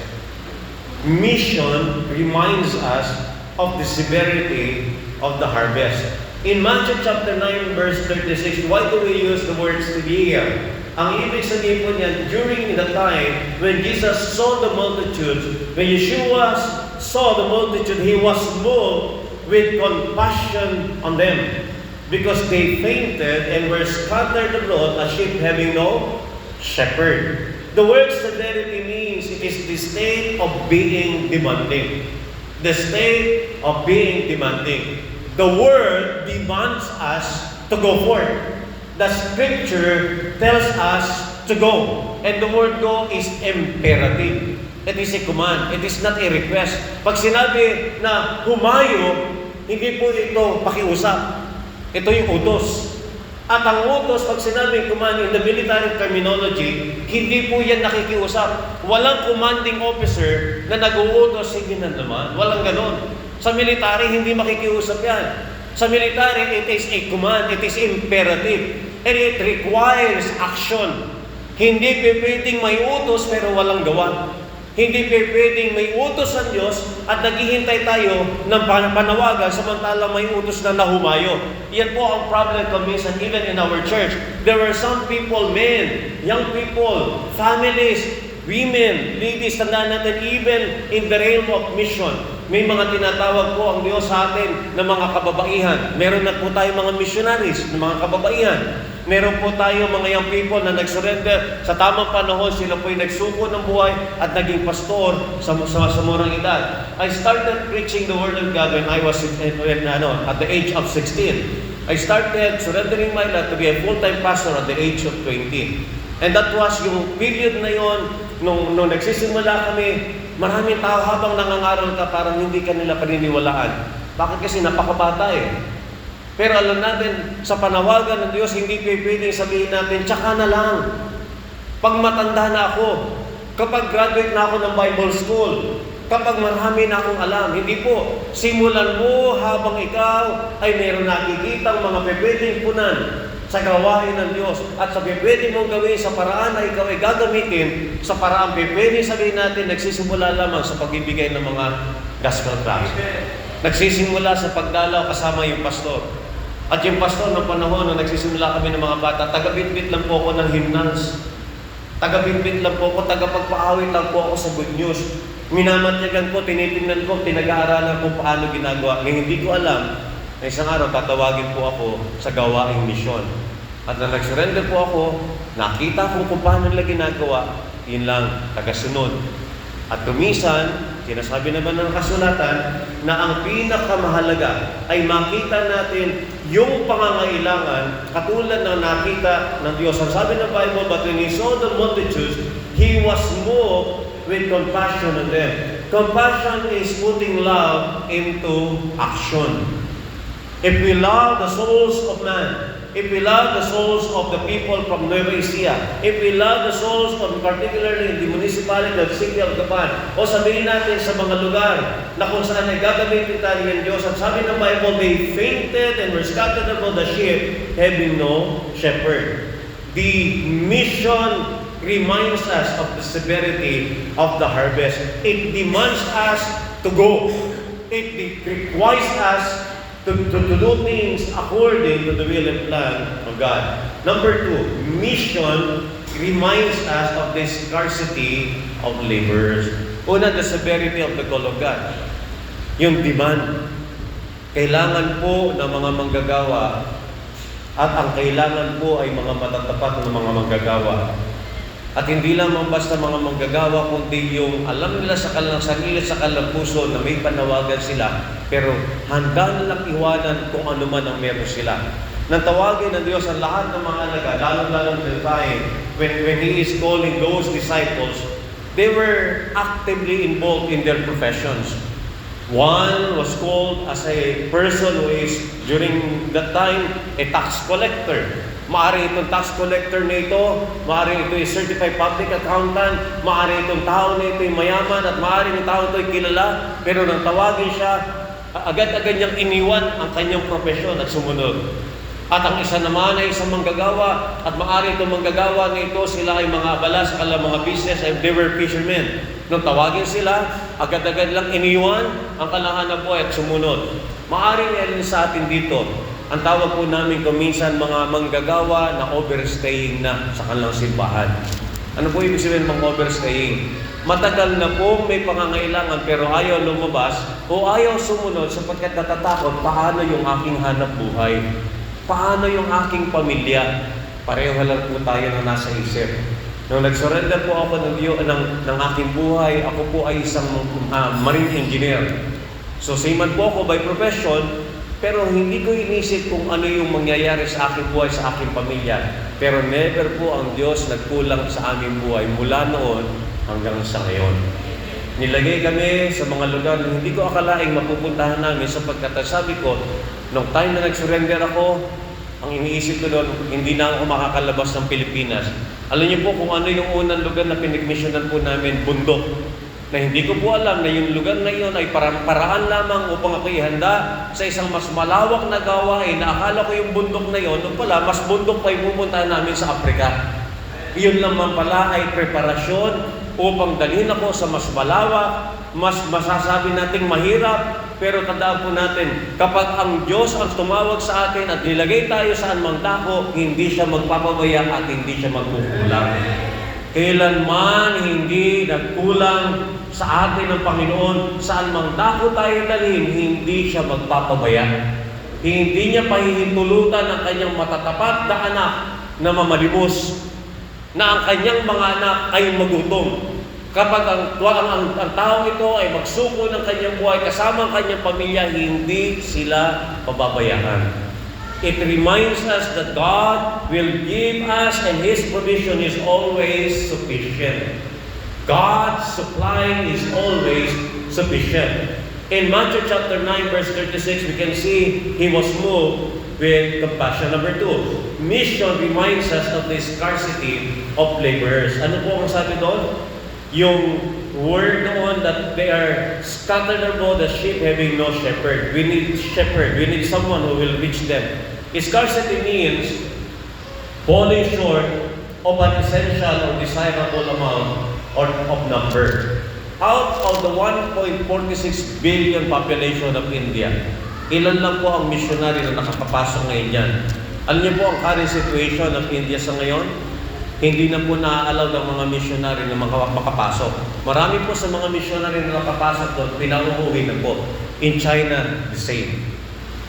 Mission reminds us of the severity of the harvest. In Matthew chapter 9 verse 36, why do we use the word severe? Ang ibig sabihin po niyan, during the time when Jesus saw the multitude, when Yeshua saw the multitude, He was moved with compassion on them. Because they fainted and were scattered abroad as sheep having no shepherd. The word severity means it is the state of being demanding. The state of being demanding. The word demands us to go forth. The scripture tells us to go. And the word go is imperative. It is a command. It is not a request. Pag sinabi na humayo, hindi po ito pakiusap. Ito yung utos. At ang utos, pag sinabing command in the military terminology, hindi po yan nakikiusap. Walang commanding officer na nag-uutos, sige na naman. Walang ganon. Sa military, hindi makikiusap yan. Sa military, it is a command. It is imperative. And it requires action. Hindi pwedeng may utos pero walang gawa. Hindi pwedeng may utos ng Diyos at naghihintay tayo ng panawagan samantalang may utos na nahumayo. Yan po ang problem minsan even in our church. There were some people, men, young people, families, women, ladies, tandaan natin even in the realm of mission. May mga tinatawag po ang Diyos sa atin na mga kababaihan. Meron na po tayo mga missionaries na mga kababaihan. Meron po tayo mga young people na nag-surrender. Sa tamang panahon, sila po'y nagsuko ng buhay at naging pastor sa murang edad. I started preaching the Word of God when I was at the age of 16. I started surrendering my life to be a full-time pastor at the age of 20. And that was yung period na yon nung nagsisimula kami, maraming tao habang nangangaral ka, parang hindi ka nila paniniwalaan. Bakit? Kasi napakabata eh. Pero alam natin, sa panawagan ng Diyos, hindi pwedeng sabihin natin, tsaka na lang. Pag matanda na ako, Kapag graduate na ako ng Bible School, kapag marami na akong alam, hindi po. Simulan mo habang ikaw ay mayroon nakikitang mga pwedeng punan sa gawain ng Diyos at sa pwede mong gawin sa paraan na ikaw ay gagamitin sa paraan pwede sabihin natin nagsisimula lamang sa pagbibigay ng mga gospel tracts. Nagsisimula sa pagdalaw kasama yung pastor. At yung pastor ng panahon na nagsisimula kami ng mga bata, taga-bitbit lang po ako ng hymnals. Taga-bitbit lang po ako, taga-pagpaawit lang po ako sa good news. Minamatyagan ko, tinitingnan ko, pinag-aaralan ko paano ginagawa. Ngayon hindi ko alam na isang araw tatawagin po ako sa gawaing misyon. At na nag-surrender po ako, nakita ko kung paano nila ginagawa, yun lang, tagasunod. At tumisan, sinasabi naman ng kasulatan na ang pinakamahalaga ay makita natin yung pangangailangan katulad ng nakita ng Diyos. Ang sabi ng Bible, but when He saw the multitudes, He was moved with compassion on them. Compassion is putting love into action. If we love the souls of man, if we love the souls of the people from Nueva Ecija, if we love the souls of particularly in the municipality of City of Gapan, o sabihin natin sa mga lugar na kung saan ay gagamitin tayo ng Diyos, at sabi ng Bible, they fainted and were scattered about the sheep, having no shepherd. The mission reminds us of the severity of the harvest. It demands us to go. It requires us to do things according to the will and plan of God. Number 2, mission reminds us of the scarcity of laborers. Una, the severity of the call of God. Yung demand. Kailangan po ng mga manggagawa at ang kailangan po ay mga matatapat ng mga manggagawa. At hindi lamang basta mga manggagawa, kundi yung alam nila sa kanilang sarili, sa kanilang puso na may panawagan sila, pero handa nilang iwanan kung ano man ang meron sila. Nang tawagin ng Diyos ang lahat ng mga alagad, lalong-lalong the time, when He is calling those disciples, they were actively involved in their professions. One was called as a person who is, during that time, a tax collector. Maaari itong tax collector na ito, maaari ito yung certified public accountant, maaari itong tao na ito yung mayaman, at maaari itong tao ito yung kilala, pero nang tawagin siya, agad-agad niyang iniwan ang kanyang profesyon at sumunod. At ang isa naman ay isang manggagawa, at maaari itong manggagawa na ito, sila ay mga abala sa kanilang mga business, and they were fishermen. Nung tawagin sila, agad-agad lang iniwan ang kalahanap buhay at sumunod. Maaari rin sa atin dito, ang tawag po namin kuminsan mga manggagawa na overstaying na sa kanilang simbahan. Ano po ibig sabihin ng overstaying? Matagal na po may pangangailangan pero ayaw lumabas o ayaw sumunod sapagkat natatakot paano yung aking hanap buhay, paano yung aking pamilya. Pareho lang po tayo na nasa isip. Nung nag-surrender po ako ng aking buhay, ako po ay isang marine engineer. So seaman po ako by profession, pero hindi ko inisip kung ano yung mangyayari sa aking buhay, sa aking pamilya. Pero never po ang Diyos nagkulang sa aming buhay mula noon hanggang sa ngayon. Nilagay kami sa mga lugar na hindi ko akalaing mapupuntahan namin sapagkat sabi ko, nung time na nag-surrender ako, ang iniisip ko doon, hindi na ako makakalabas ng Pilipinas. Alam niyo po kung ano yung unang lugar na pinagmisyonan po namin, bundok. Na hindi ko po alam na yung lugar na iyon ay paraan lamang upang ako ihanda sa isang mas malawak na gawain na akala ko yung bundok na iyon, nung pala, mas bundok pa yung pupuntahan namin sa Afrika. Iyon naman pala ay preparasyon upang dalhin ako sa mas malawak, mas masasabi nating mahirap, pero tandaan po natin, kapag ang Diyos ang tumawag sa atin at nilagay tayo saan mang dako, hindi siya magpapabaya at hindi siya magkukulang. Kailanman hindi nagkulang sa atin ng Panginoon, saan mang dako tayo dalhin, hindi siya magpapabaya. Hindi niya pahihintulutan ang kanyang matatapat na anak na mamalimos, na ang kanyang mga anak ay magutom. Kapag ang tao ito ay magsuko ng kanyang buhay kasama ang kanyang pamilya, hindi sila pababayaan. It reminds us that God will give us and His provision is always sufficient. God's supplying is always sufficient. In Matthew chapter 9 verse 36, we can see He was moved with compassion. Number 2, mission reminds us of the scarcity of laborers. Ano po ang sabi doon? Yung word noon that they are scattered abroad as sheep having no shepherd. We need shepherd. We need someone who will reach them. Scarcity means falling short of an essential or desirable amount or of number. Out of the 1.46 billion population of India, ilan lang po ang missionary na nakakapasok ngayon dyan? Alam niyo po ang current situation ng India sa ngayon? Hindi na po na-allow ng mga missionary na makapasok. Marami po sa mga missionary na nakapasok doon, pinauuwi na po. In China, the same.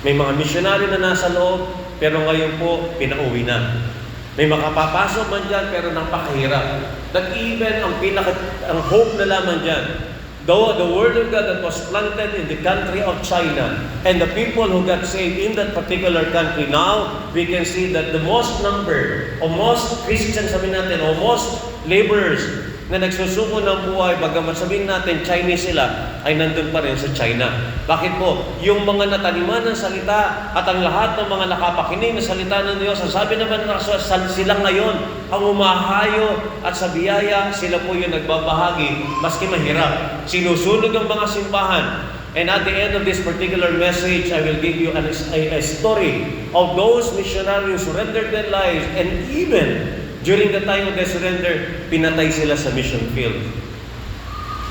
May mga missionary na nasa loob, pero ngayon po, pinauwi na. May makapapasok man dyan, pero napakahirap. That even ang hope na lamang dyan, though the word of God that was planted in the country of China and the people who got saved in that particular country, now we can see that the most number o most Christians sabihin natin o most laborers na nagsusuko ng buhay, bagamat sabihin natin Chinese sila, ay nandun pa rin sa China. Bakit po? Yung mga nataniman ng salita at ang lahat ng mga nakapakinig na salita ng Diyos, ang sabi naman ng sila ngayon ang umahayo at sa biyaya, sila po yung nagbabahagi, maski mahirap. Sinusunog ang mga simbahan. And at the end of this particular message, I will give you a story of those missionaries who surrendered their lives, and even during the time of their surrender, pinatay sila sa mission field.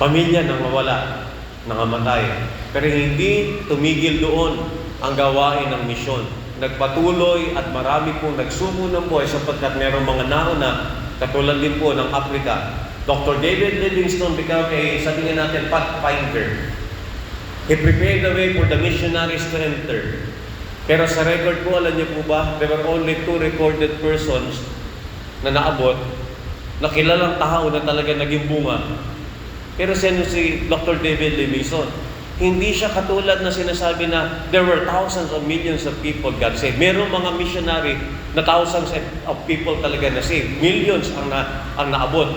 Pamilya nang mawala, nangamatay. Pero hindi tumigil doon ang gawain ng misyon. Nagpatuloy at marami pong nagsuko ng buhay sapagkat mayroong mga nauna, katulad din po ng Africa. Dr. David Livingstone became sabihin natin, pathfinder. He prepared the way for the missionaries to enter. Pero sa record po, alam niyo po ba, there were only 2 recorded persons na naabot, na kilalang tao na talaga naging bunga. Pero si Dr. David Livingstone, hindi siya katulad na sinasabi na there were thousands of millions of people got saved. Merong mga missionary na thousands of people talaga na saved. Millions ang naabot.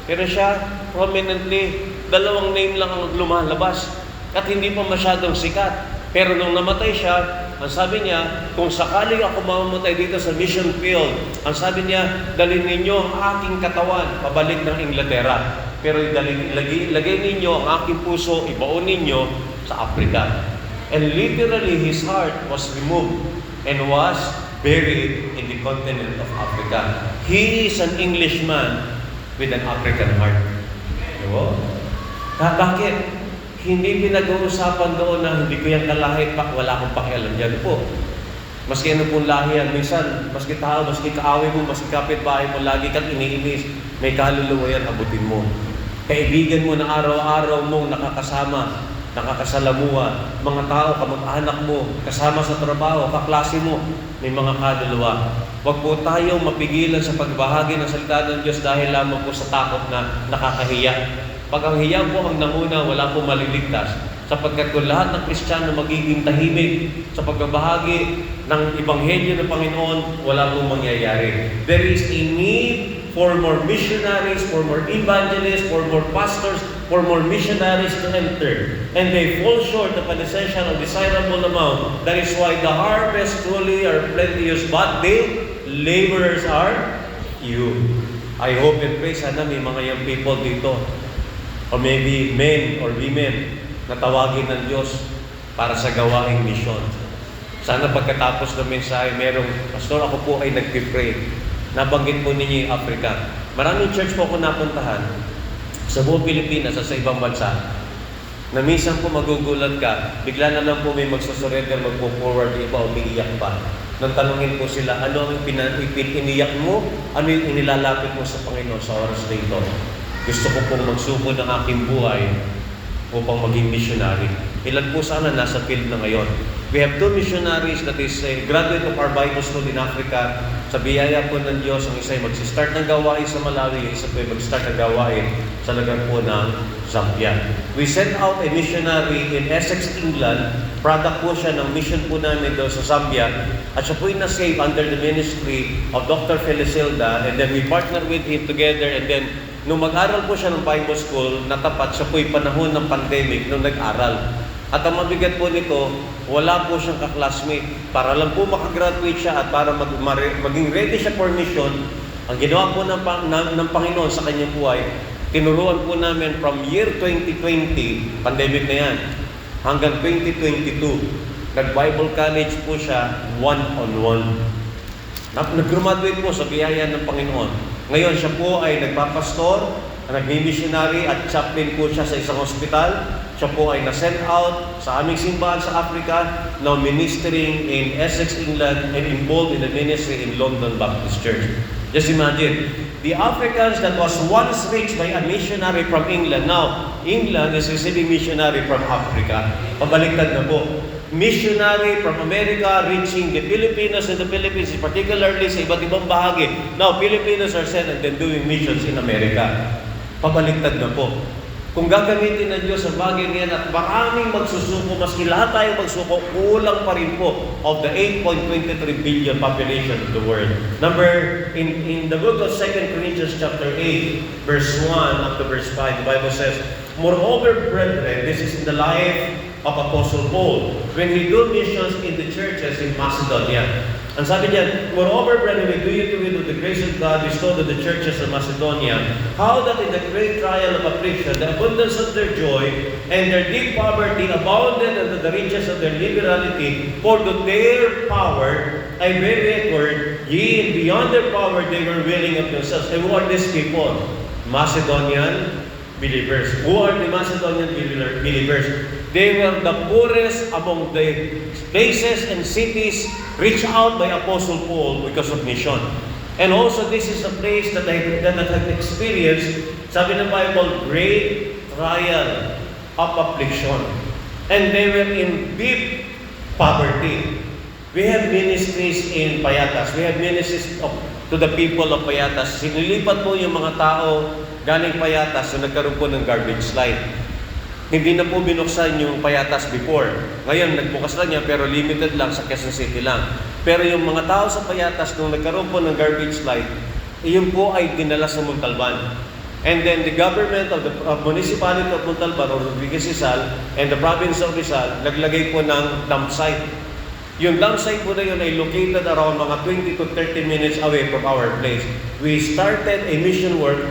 Pero siya, prominently, 2 name lang ang lumalabas at hindi pa masyadong sikat. Pero nung namatay siya, ang sabi niya, kung sakaling ako mamamatay dito sa mission field, ang sabi niya, dalhin ninyo ang aking katawan pabalik ng Inglaterra. Pero lagay ninyo ang aking puso, ibaon ninyo sa Africa. And literally, his heart was removed and was buried in the continent of Africa. He is an Englishman with an African heart. Diba? Bakit? Hindi pinag-uusapan doon na hindi ko yan kalahit, wala akong pakialam dyan po. Maski ano pong lahi yan, minsan, maski tao, maski kaaway mo, maski kapitbahay mo, lagi kang iniinis, may kaluluwa yan, abutin mo. Kaibigan mo na araw-araw mong nakakasama, nakakasalamuha, mga tao, kamag-anak mo, kasama sa trabaho, kaklase mo, may mga kaluluwa. Huwag po tayong mapigilan sa pagbahagi ng salita ng Diyos dahil lamang po sa takot na nakakahiya. Pag ang hiya po ang nanguna, wala pong maliligtas. Sapagkat kung lahat ng Kristiyano magiging tahimik sa pagbabahagi ng Ebanghelyo ng Panginoon, wala pong mangyayari. There is a need for more missionaries, for more evangelists, for more pastors, for more missionaries to enter. And they fall short of an essential and desirable amount. That is why the harvest truly are plenteous, but the laborers are few. I hope and pray sana may mga young people dito, or maybe men or women, na tawagin ng Diyos para sa gawaing misyon. Sana pagkatapos ng mensahe, merong, Pastor, ako po ay nag-pray. Nabanggit po ninyo yung Africa. Maraming church po ako napuntahan sa buong Pilipinas at sa ibang bansa, na minsan po magugulat ka, bigla na lang po may magsusurrender, magpo-forward, iba umiiyak pa. Nang tanungin po sila, ano ang iniyak mo? Ano yung inilalapit mo sa Panginoon sa oras na ito? Gusto ko pong magsuko ng aking buhay upang maging missionary. Ilan po sana nasa field na ngayon. We have 2 missionaries that is a graduate of our Bible school in Africa. Sa biyaya po ng Diyos, ang isa ay mag-start ng gawain sa Malawi, ang isa po ay mag-start ng gawain sa lagar po ng Zambia. We sent out a missionary in Essex, England. Product po siya ng mission po namin doon sa Zambia. At siya po ay na-save under the ministry of Dr. Felicilda. And then we partnered with him together, and then nung mag-aral po siya ng Bible School, natapat siya po'y panahon ng pandemic nung nag-aral. At ang mabigat po nito, wala po siyang kaklasmate. Para lang po makagraduate siya at para maging ready siya for mission, ang ginawa po ng Panginoon sa kanyang buhay, Tinuruan po namin from year 2020, pandemic na yan, hanggang 2022. Nag-Bible college po siya, one-on-one. Nag-graduate po sa biyaya ng Panginoon. Ngayon siya po ay nagpapastor, nagmi-missionary at chaplain po siya sa isang hospital. Siya po ay na-send out sa aming simbahan sa Africa, now ministering in Essex, England, and involved in the ministry in London Baptist Church. Just imagine, the Africans that was once reached by a missionary from England, now England is receiving missionary from Africa. Pabaliktad na po. Missionary from America reaching the Filipinos and the Philippines, particularly sa iba't ibang bahagi. Now, Filipinos are sent and then doing missions in America. Pabaliktad na po. Kung gagamitin ng Diyos sa bagay niyan at maraming magsusuko, maski lahat tayo magsuko, kulang pa rin po of the 8.23 billion population of the world. In the book of 2 Corinthians chapter 8, verse 1 up to verse 5, the Bible says, "Moreover, brethren," this is in the life of Apostle Paul, when he do missions in the churches in Macedonia. Ang sabi niya, "Moreover, brethren, we do you to with the grace of God bestowed to the churches of Macedonia, how that in the great trial of affliction, the abundance of their joy, and their deep poverty abounded unto the riches of their liberality, for to their power I bear record, ye and beyond their power they were willing of themselves." And who are these people? Macedonian believers. Who are the Macedonian believers? They were the poorest among the places and cities reached out by Apostle Paul because of mission. And also, this is a place that I have experienced, sabi ng Bible, great trial of affliction. And they were in deep poverty. We have ministries in Payatas. We have ministries to the people of Payatas. Sinilipat po yung mga tao galing Payatas, so nagkaroon po ng garbage slide. Hindi na po binuksan yung Payatas before. Ngayon, nagbukas lang yan, pero limited lang sa Quezon City lang. Pero yung mga tao sa Payatas, nung nagkaroon po ng garbage slide, yun po ay dinala sa Montalban. And then the government of the municipality of Montalban, or Rodriguez Rizal, and the province of Rizal, naglagay po ng dump site. Yung dump site po na yun ay located around mga 20 to 30 minutes away from our place. We started a mission work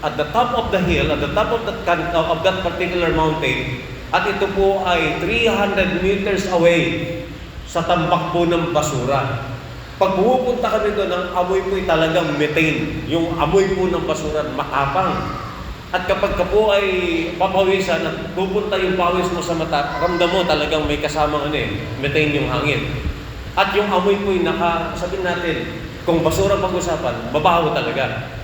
at the top of the hill, at the top of that particular mountain, at ito po ay 300 meters away sa tambak po ng basura. Pag pumupunta kami doon, ang amoy po ay talagang methane. Yung amoy po ng basura, matapang. At kapag ka po ay papawisan at pupunta yung pawis mo sa mata, ramdam mo talagang may kasamang methane yung hangin. At yung amoy po ay sabihin natin, kung basura pag-usapan, babaho talaga.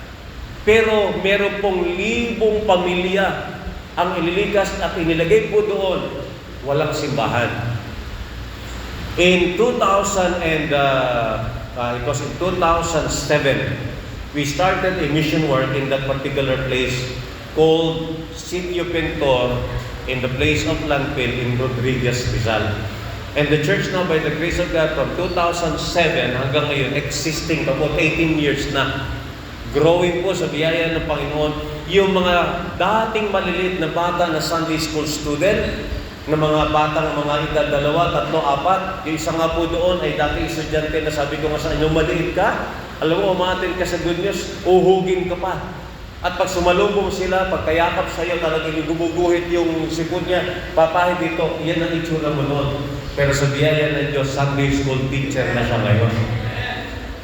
Pero meron pong libong pamilya ang ililikas at inilagay po doon, walang simbahan. It was in 2007, we started a mission work in that particular place called Sitio Pintor in the place of Langpil in Rodriguez, Rizal. And the church now, by the grace of God, from 2007 hanggang ngayon, existing about 18 years na. Growing po sa biyaya ng Panginoon, yung mga dating maliliit na bata na Sunday school student, na mga batang mga edad 2, 3, 4, yung isa nga po doon ay dating estudyante na sabi ko nga sa inyo, maliit ka, alam mo, umatin ka sa good news, uhugin ka pa. At pag sumalubong sila, pagkayakap sa'yo, talagang gumuguhit yung sipon niya, papahid dito, yan ang itsura mo noon. Pero sa biyaya ng Diyos, Sunday school teacher na siya ngayon.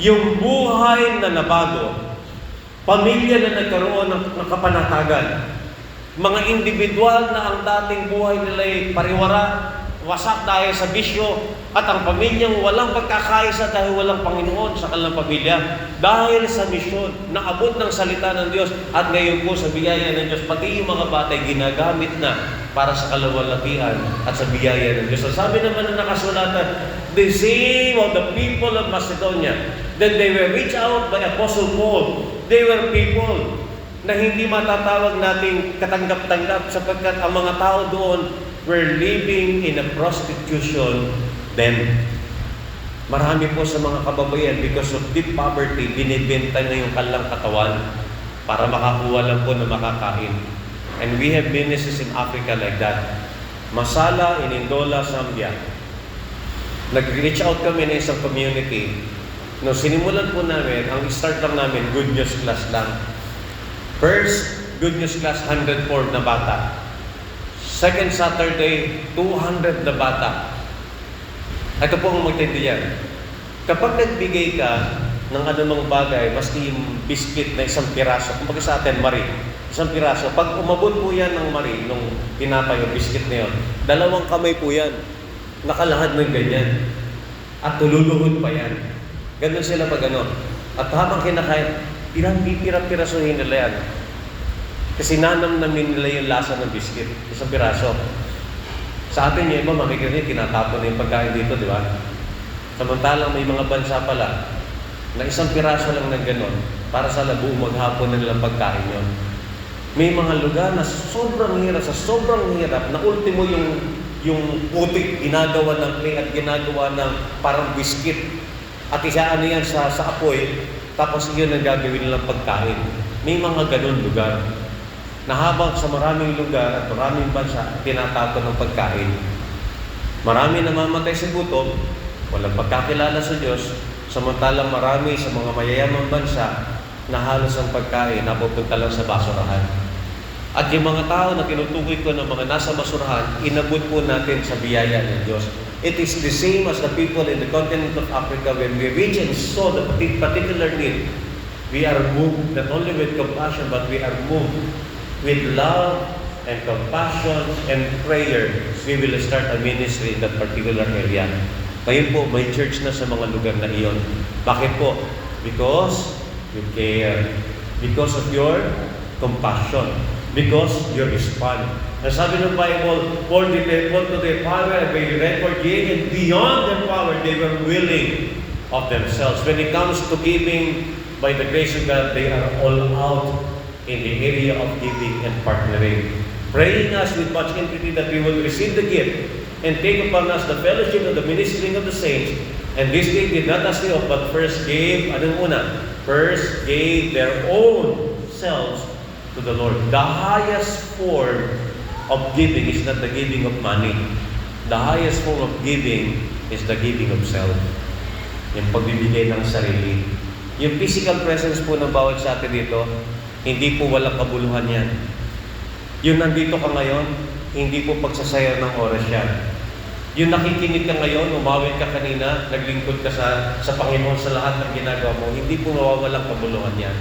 Yung buhay na nabago, pamilya na nagkaroon ng kapanatagan, mga individual na ang dating buhay nila ay pariwara, wasak dahil sa bisyo, at ang pamilyang walang pagkakaisa dahil walang Panginoon sa kanilang pamilya, dahil sa misyon, naabot ng salita ng Diyos, at ngayon po sa biyaya ng Diyos, pati yung mga bata ay ginagamit na para sa kalawalatian at sa biyaya ng Diyos. So sabi naman na nakasulatan, the same of the people of Macedonia, that they were reached out by Apostle Paul. They were people na hindi matatawag nating katanggap-tanggap sapagkat ang mga tao doon were living in a prostitution then. Marami po sa mga kababayan, because of deep poverty, binibenta na yung kanilang katawan para makakuha lang po na makakain. And we have ministries in Africa like that. Masala in Indola, Zambia. Nag-reach out kami na isang community. No, sinimulan po namin, ang start lang namin, good news class lang. First Good News Class, 104 na bata. Second Saturday, 200 na bata. Ito po ang magtindihan. Kapag nagbigay ka ng anumang bagay, maski yung biscuit na isang piraso, kumbaga sa atin, mari, isang piraso, pag umabot po yan ng mari, nung tinapay yung biscuit na yun, 2 kamay po yan, nakalahad ng ganyan, at tululuhod pa yan. Ganun sila pag ano. At habang kinakain, pirang-pirasuhin nila yan. Kasi nanamnamin nila yung lasa ng biscuit, isang piraso. Sa atin yung iba, makikita tinatapon na yung pagkain dito, di ba? Samantalang may mga bansa pala na isang piraso lang na gano'n para sa buong maghapon na nilang pagkain yon. May mga lugar na sobrang hirap na ultimo yung putik ginagawa ng clay at ginagawa ng parang biscuit. At isa yan sa apoy, tapos yun ang gagawin nilang pagkain. May mga gano'n lugar na habang sa maraming lugar at maraming bansa tinatapon ng pagkain. Marami namamatay sa gutom, walang pagkakilala sa Diyos, samantalang marami sa mga mayayamang bansa na halos ang pagkain napupunta lang sa basurahan. At yung mga tao na tinutukoy ko ng mga nasa basurahan, inabot po natin sa biyaya ng Diyos. It is the same as the people in the continent of Africa. When we reach and saw the particular need, we are moved not only with compassion, but we are moved with love and compassion and prayer. We will start a ministry in that particular area. Ngayon po, may church na sa mga lugar na iyon. Bakit po? Because you care. Because of your compassion. Because you respond. Ang sabi ng Bible, for to their power and by the record, yea, and beyond their power, they were willing of themselves. When it comes to giving, by the grace of God, they are all out in the area of giving and partnering. Praying us with much entreaty that we will receive the gift and take upon us the fellowship of the ministering of the saints. And this they did not as they ought, but first gave, anong una? First gave their own selves to the Lord. The highest form of giving is not the giving of money. The highest form of giving is the giving of self. Yung pagbibigay ng sarili. Yung physical presence po ng bawat sa atin dito, hindi po walang kabuluhan yan. Yung nandito ka ngayon, hindi po pagsasayang ng oras yan. Yung nakikinig ka ngayon, umawit ka kanina, naglingkod ka sa Panginoon sa lahat ng ginagawa mo, hindi po mawawalang kabuluhan yan.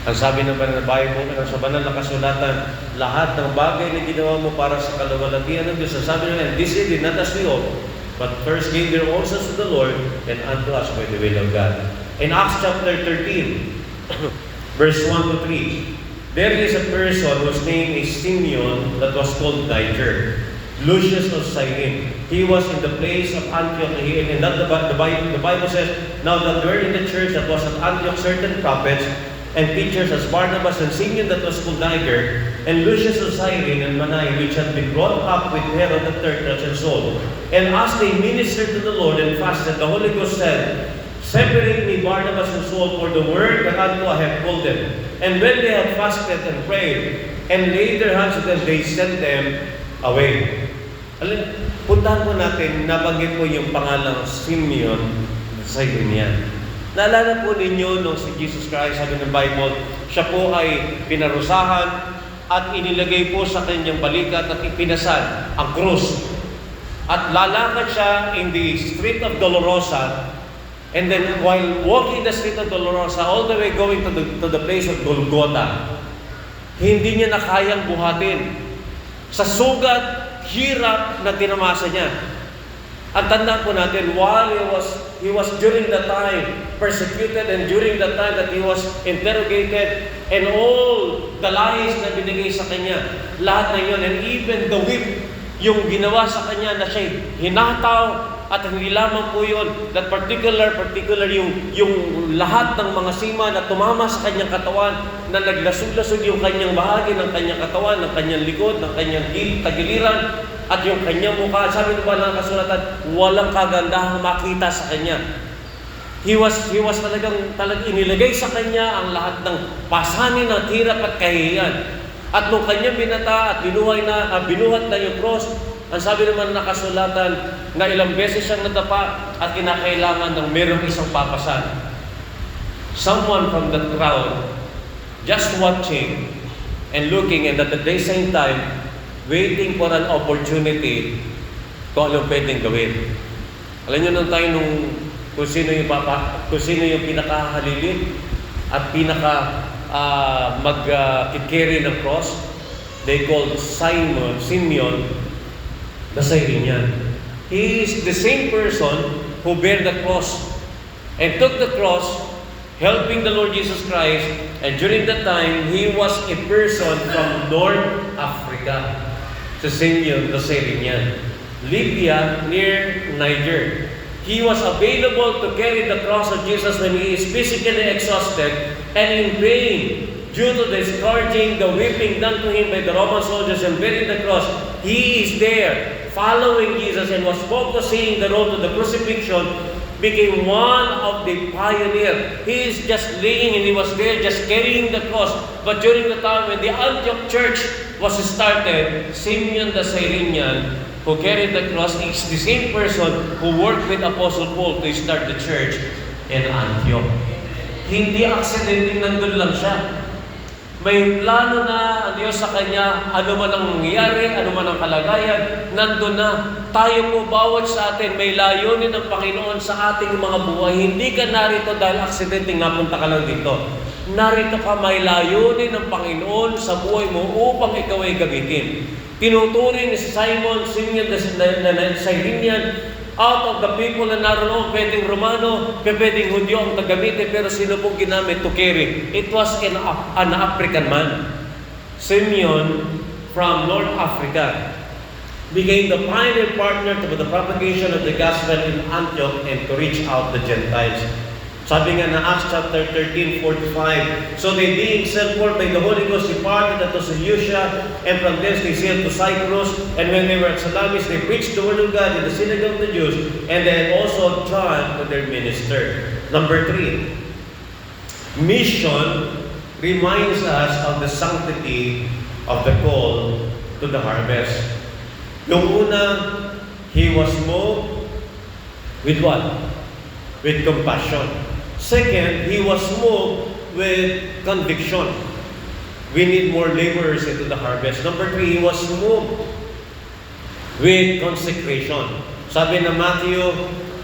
Ang sabi ng Bible, sa banal na kasulatan, lahat ng bagay na ginawa mo para sa kaluwalhatian ng Diyos. Ang sabi nila, this is not as we ought, but first gave their own selves to the Lord and unto us by the will of God. In Acts chapter 13, verse 1 to 3, there is a person whose name is Simeon that was called Niger, Lucius of Cyrene. He was in the place of Antioch, and that the Bible says, now that there in the church that was at Antioch certain prophets and teachers as Barnabas and Simeon that was called Niger, and Lucius of Cyrene and Manaen, which had been brought up with Herod the Tetrarch and Saul. And as they ministered to the Lord and fasted, the Holy Ghost said, separate me Barnabas and Saul for the work that unto I have called them. And when they had fasted and prayed, and laid their hands on them, they sent them away. Puntahan po natin, nabanggit po yung pangalang Simeon sa Cyrenian. Naalala po ninyo nung si Jesus Christ, sabi ng Bible, siya po ay pinarusahan at inilagay po sa kanyang balikat at ipinasal ang krus. At lalakad siya in the street of Dolorosa, and then while walking the street of Dolorosa, all the way going to the place of Golgotha, hindi niya na kayang buhatin. Sa sugat, hirap na tinamasa niya. Ang tandaan po natin, while he was during the time persecuted and during the time that he was interrogated and all the lies na binigay sa kanya, lahat na yun, and even the whip, yung ginawa sa kanya na siya hinataw, at hindi lamang po yun, that particular yung lahat ng mga sima na tumama sa kanyang katawan, na naglasog-lasog yung kanyang bahagi ng kanyang katawan, ng kanyang likod, ng kanyang tagiliran, at yung kanyang mukha. Sabi ng banal na kasulatan, walang kagandahang makita sa kanya. He was talagang inilagay sa kanya ang lahat ng pasanin ng hirap at kahihiyan. At nung kanyang binata at binuhat na yung cross, ang sabi naman na kasulatan na ilang beses siyang nadapa at kinakailangan ng merong isang papasan. Someone from that crowd just watching and looking, and at the same time, waiting for an opportunity kung anong pwedeng gawin. Alam niyo nung tayo kung sino yung pinakahalilit at mag-carry ng cross, they called Simeon the Cyrenian. He is the same person who bear the cross and took the cross, helping the Lord Jesus Christ. And during that time, he was a person from North Africa, si Simeon the Cyrenian, Libya near Niger. He was available to carry the cross of Jesus when he is physically exhausted and in pain due to the scourging, the whipping done to him by the Roman soldiers and bearing the cross. He is there following Jesus and was focusing the road to the crucifixion, became one of the pioneers. He is just laying and he was there just carrying the cross. But during the time when the Antioch church was started, Simeon the Cyrenian, who carried the cross, is the same person who worked with Apostle Paul to start the church in Antioch. Hindi aksidenteng nandun lang siya. May plano na ang Diyos sa kanya, ano man ang nangyayari, ano man ang kalagayan, nandun na. Tayo po, bawat sa atin, may layunin ng Panginoon sa ating mga buhay. Hindi ka narito dahil aksidente nga punta ka lang dito. Narito ka, may layunin ng Panginoon sa buhay mo upang ikaw ay gamitin. Tinuturing ni Simeon the Cyrenian, out of the people na naroon, pwedeng Romano, pwedeng Hudyo ang gagamitin, pero sino pong ginamit to carry? It was an African man. Simeon from North Africa became the pioneer partner to the propagation of the gospel in Antioch and to reach out the Gentiles. Sabi nga na Acts chapter 13:45, so they being sent forth by the Holy Ghost departed unto Seleucia, and from thence they sailed to Cyprus, and when they were at Salamis, they preached the word of God in the synagogue of the Jews, and they also John to their minister. Number 3, mission reminds us of the sanctity of the call to the harvest. Yung una, he was moved with what? With compassion. Second, he was moved with conviction. We need more laborers into the harvest. Number 3, he was moved with consecration. Sabi na Matthew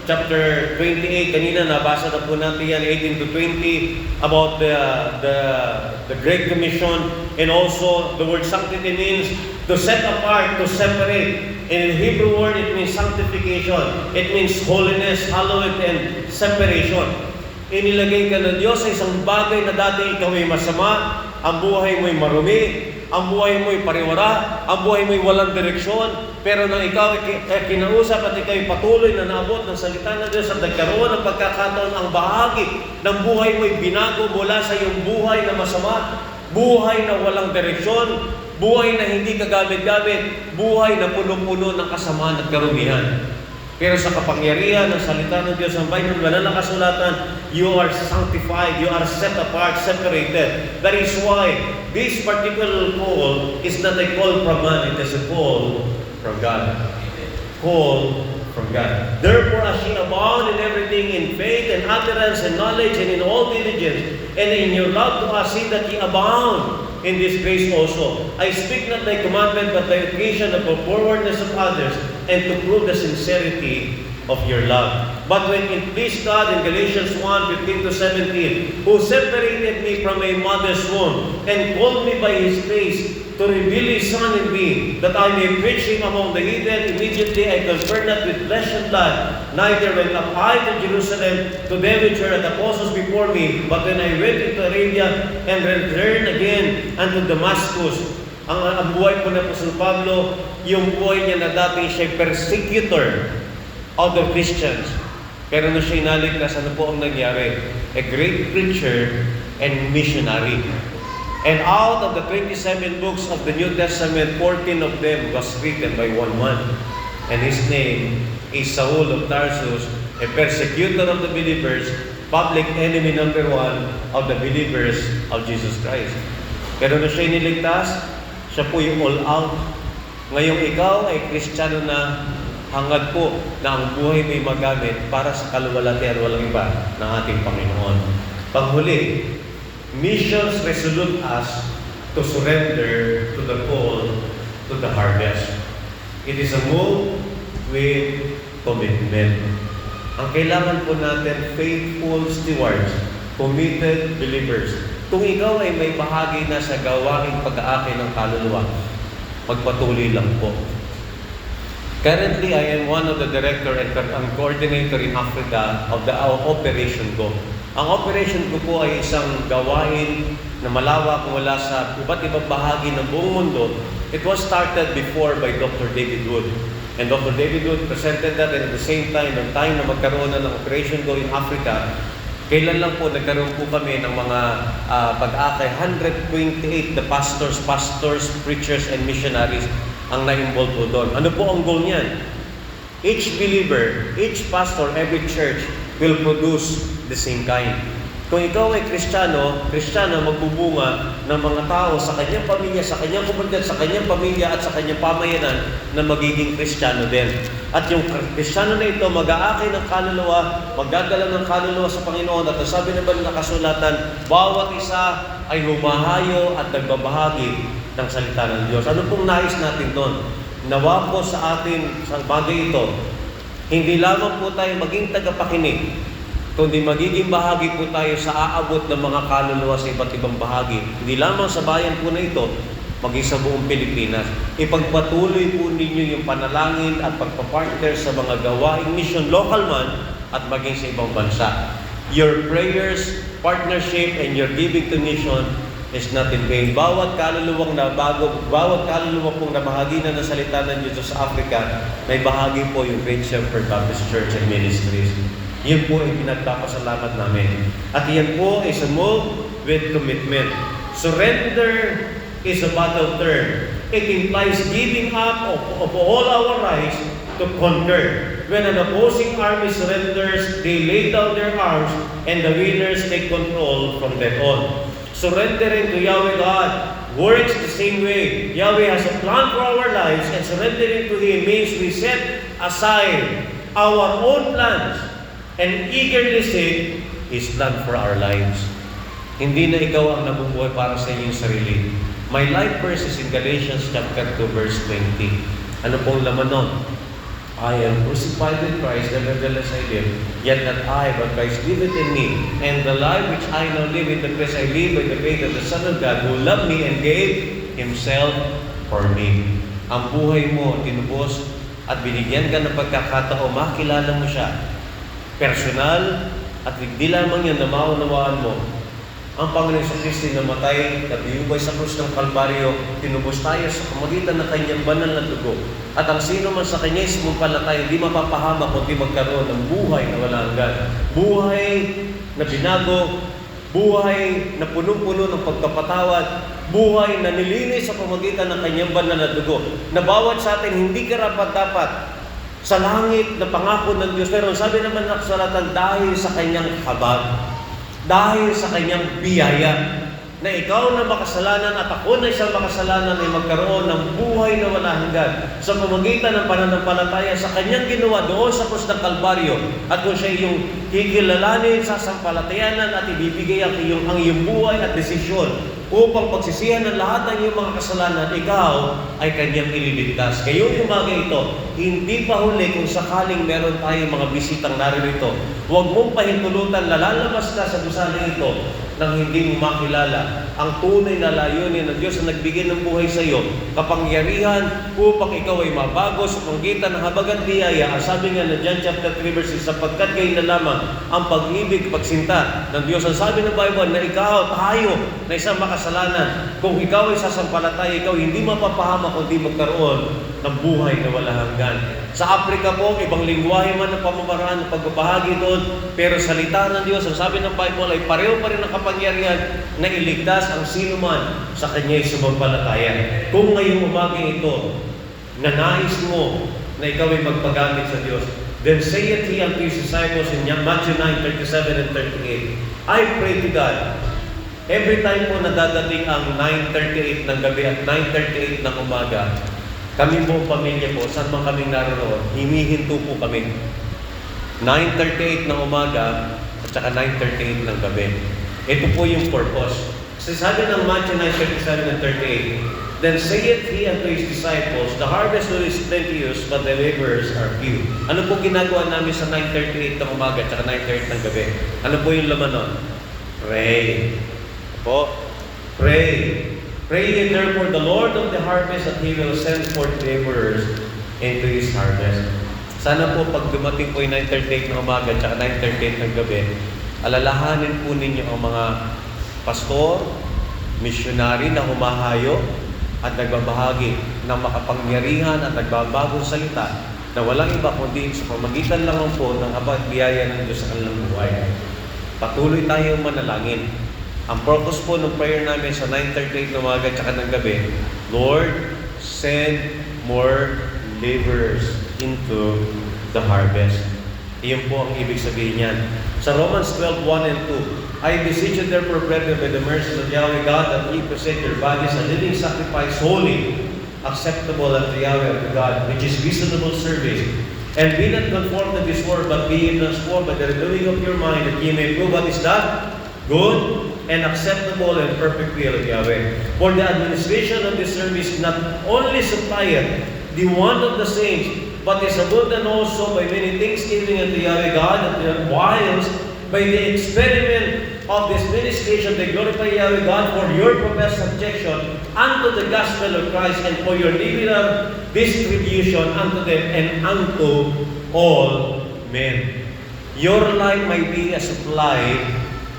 chapter 28, kanina nabasa na po natin yan, 18 to 20, about the Great Commission, and also the word sanctity means to set apart, to separate. In the Hebrew word, it means sanctification. It means holiness, hallowed, and separation. Inilagay ka ng Diyos sa isang bagay na dati ikaw ay masama, ang buhay mo'y marumi, ang buhay mo'y pariwara, ang buhay mo'y walang direksyon, pero nang ikaw ay kinausap at ikaw ay patuloy na naabot ng salita ng Diyos at nagkaroon ng pagkakataon, ang bahagi ng buhay mo'y binago mula sa iyong buhay na masama, buhay na walang direksyon, buhay na hindi kagamit-gamit, buhay na puno-puno ng kasamaan at karumihan. Pero sa kapangyarihan ng salita ng Diyos, ang Bible, banal na kasulatan, you are sanctified, you are set apart, separated. That is why this particular call is not a call from man, it is a call from God. Call from God. Therefore, as ye abound in everything, in faith and utterance and knowledge and in all diligence, and in your love to us, see that ye abound in this grace also. I speak not thy commandment, but thy occasion of the forwardness of others, and to prove the sincerity of your love. But when it pleased God in Galatians 1:15-17, who separated me from a mother's womb, and called me by his grace, to reveal his Son in me, that I may preach him among the heathen, immediately I conferred not with flesh and blood, neither went up I to Jerusalem to them which were the apostles before me, but when I went into Arabia, and returned again unto Damascus. Ang buhay po ng Apostol Pablo, yung buhay niya na dati siya persecutor of the Christians. Pero na siya inaligtas, ano po ang nangyari? A great preacher and missionary. And out of the 27 books of the New Testament, 14 of them was written by one man. And his name is Saul of Tarsus, a persecutor of the believers, public enemy number 1 of the believers of Jesus Christ. Pero na siya iniligtas, siya po yung all out. Ngayong ikaw ay Kristiyano na, hangad po na ang buhay may magamit para sa kaluwalhatian walang iba ng ating Panginoon. Panghuli, missions resolute us to surrender to the call to the harvest. It is a move with commitment. Ang kailangan po natin, faithful stewards, committed believers. Kung ikaw ay may bahagi na sa gawaing pag-aaki ng kaluluwa, magpatuloy lang po. Currently, I am one of the director and coordinator in Africa of the Operation Go. Ang Operation Go po ay isang gawain na malawak mula sa iba't ibang bahagi ng buong mundo. It was started before by Dr. David Wood. And Dr. David Wood presented that, and at the same time, ng time na magkaroon na ng Operation Go in Africa, kailan lang po nagkaroon po kami ng mga pag-akay, 128 the pastors, preachers, and missionaries ang na-involve po doon. Ano po ang goal niyan? Each believer, each pastor, every church will produce the same kind. Kung ikaw ay Kristiyano magbubunga ng mga tao sa kanyang pamilya, sa kanyang komunidad, sa kanyang pamilya at sa kanyang pamayanan na magiging Kristiyano din. At yung Kristiyano na ito mag-aakay ng kaluluwa, magdadala ng kaluluwa sa Panginoon. At sabi naman ng kasulatan, bawat isa ay humahayo at nagbabahagi ng salita ng Diyos. Ano pong nais natin doon? Nawa po sa atin sa bagay ito, hindi lamang po tayo maging tagapakinig, kundi magiging bahagi po tayo sa aabot ng mga kaluluwa sa iba't ibang bahagi. Hindi lamang sa bayan po na ito, maging sa buong Pilipinas. Ipagpatuloy po ninyo yung panalangin at pagpapartner sa mga gawaing mission, local man at maging sa ibang bansa. Your prayers, partnership, and your giving to mission is not in vain. Bawat kaluluwang pong nabahagi na ng salita ng Diyos sa Africa, may bahagi po yung Great Shepherd Baptist Church and Ministries. Yun po ay pinagpapasalamat namin. At yan po is a move with commitment. Surrender is a battle term. It implies giving up of all our rights to conquer. When an opposing army surrenders, they lay down their arms and the winners take control from then on. Surrendering to Yahweh God works the same way. Yahweh has a plan for our lives, and surrendering to Him means we set aside our own plans and eagerly seek His plan for our lives. Hindi na ikaw ang nabubuhay para sa iyong sarili. My life verse is in Galatians chapter 2 verse 20. Ano pong laman nun? I am crucified with Christ, nevertheless I live. Yet not I, but Christ liveth in me. And the life which I now live in the flesh, I live by the faith of the Son of God, who loved me and gave Himself for me. Ang buhay mo, tinubos at binigyan ka ng pagkakataon, makilala mo siya. Personal, at hindi lamang yan na maunawaan mo. Ang Panginoon sa Kristo namatay, nabiyubay sa krus ng Kalbaryo, tinubos tayo sa pamagitan ng kanyang banal na dugo. At ang sino man sa kanya sumumpalataya, hindi mapapahamak kundi magkaroon ng buhay na walang hanggan. Buhay na binago, buhay na punong-puno ng pagkapatawad, buhay na nilinis sa pamagitan ng kanyang banal na dugo. Na bawat sa atin hindi karapat-dapat sa langit na pangako ng Diyos. Pero sabi naman ng kasulatan, dahil sa kanyang habag, dahil sa kanyang biyaya, na ikaw na makasalanan at ako na isang makasalanan ay magkaroon ng buhay na wala hanggan sa pamamagitan ng pananampalataya sa kanyang ginawa doon sa krus ng Kalbaryo. At kung siya yung kikilalanin sa sampalatayanan at ibibigay ang iyong buhay at desisyon upang pagsisihan ng lahat ng iyong mga kasalanan, ikaw ay kanyang ililigtas. Ngayong umaga ito, hindi pa huli kung sakaling meron tayong mga bisitang naririto. Huwag mong pahintulutan, lalabas ka sa gusali ito nang hindi mo makilala ang tunay na layunin ng Diyos na nagbigay ng buhay sa iyo, kapangyarihan upang ikaw ay mabago sa panggitan ng habag at biyaya. Ang sabi nga na John chapter 3 verse 6, sapagkat kayo na lamang ang pag-ibig, pagsinta ng Diyos. Ang sabi ng Bible na ikaw, tayo na isang makasalanan, kung ikaw ay sasampalataya, ikaw hindi mapapahama kundi magkaroon ng buhay na wala hanggan. Sa Africa po, ibang lingwahe man ang pamamaraan ng pagbabahagi doon, pero salita ng Diyos, ang sabi ng Bible ay pareho pa rin ang kapangyarihan na iligtas ang sino man sa kanya'y sumampalataya. Kung ngayong umaga ito, na nais mo na ikaw ay magpagamit sa Diyos, then saith He unto His disciples in Matthew 9:37 and 38, I pray to God, every time po na dadating ang 9:38 ng gabi at 9:38 ng umaga, kami po, pamilya po, saan man kaming naroon, himihinto po kami. 9:38 ng umaga at saka 9:38 ng gabi. Ito po yung purpose. Sabi ng Matthew 9:37 and 38, "Then saith he unto his disciples, The harvest is plenteous, but the laborers are few." Ano po ginagawa namin sa 9:38 ng umaga at 9:38 ng gabi? Ano po yung laman nun? Pray. Po? Pray. Pray ye therefore the Lord of the harvest that He will send forth laborers into His harvest. Sana po pag dumating po yung 9:38 ng umaga at 9:38 ng gabi, alalahanin po ninyo ang mga pastor, missionary na humahayo at nagbabahagi ng makapangyarihan at nagbabagong salita na walang iba kundi sa pamagitan lang po ng abad biyaya ng Diyos sa kanilang buhay. Patuloy tayong manalangin. Ang purpose po ng prayer namin sa 9:38 ng umaga at ng gabi, Lord, send more laborers into the harvest. Iyon po ang ibig sabihin niyan. Sa Romans 12:1 and 2, I beseech you therefore, brethren, by the mercies of Yahweh God, that ye present your bodies a living sacrifice, holy, acceptable unto Yahweh unto God, which is reasonable service. And be not conformed to this world, but be ye transformed by the renewing of your mind, that ye may prove what is that good and acceptable and perfect will of Yahweh. For the administration of this service not only supplieth the want of the saints, but is abundant also by many thanksgiving unto Yahweh God, and whilst by the experiment of this ministration they glorify Yahweh God for your professed subjection unto the gospel of Christ, and for your liberal distribution unto them and unto all men. Your life might be a supply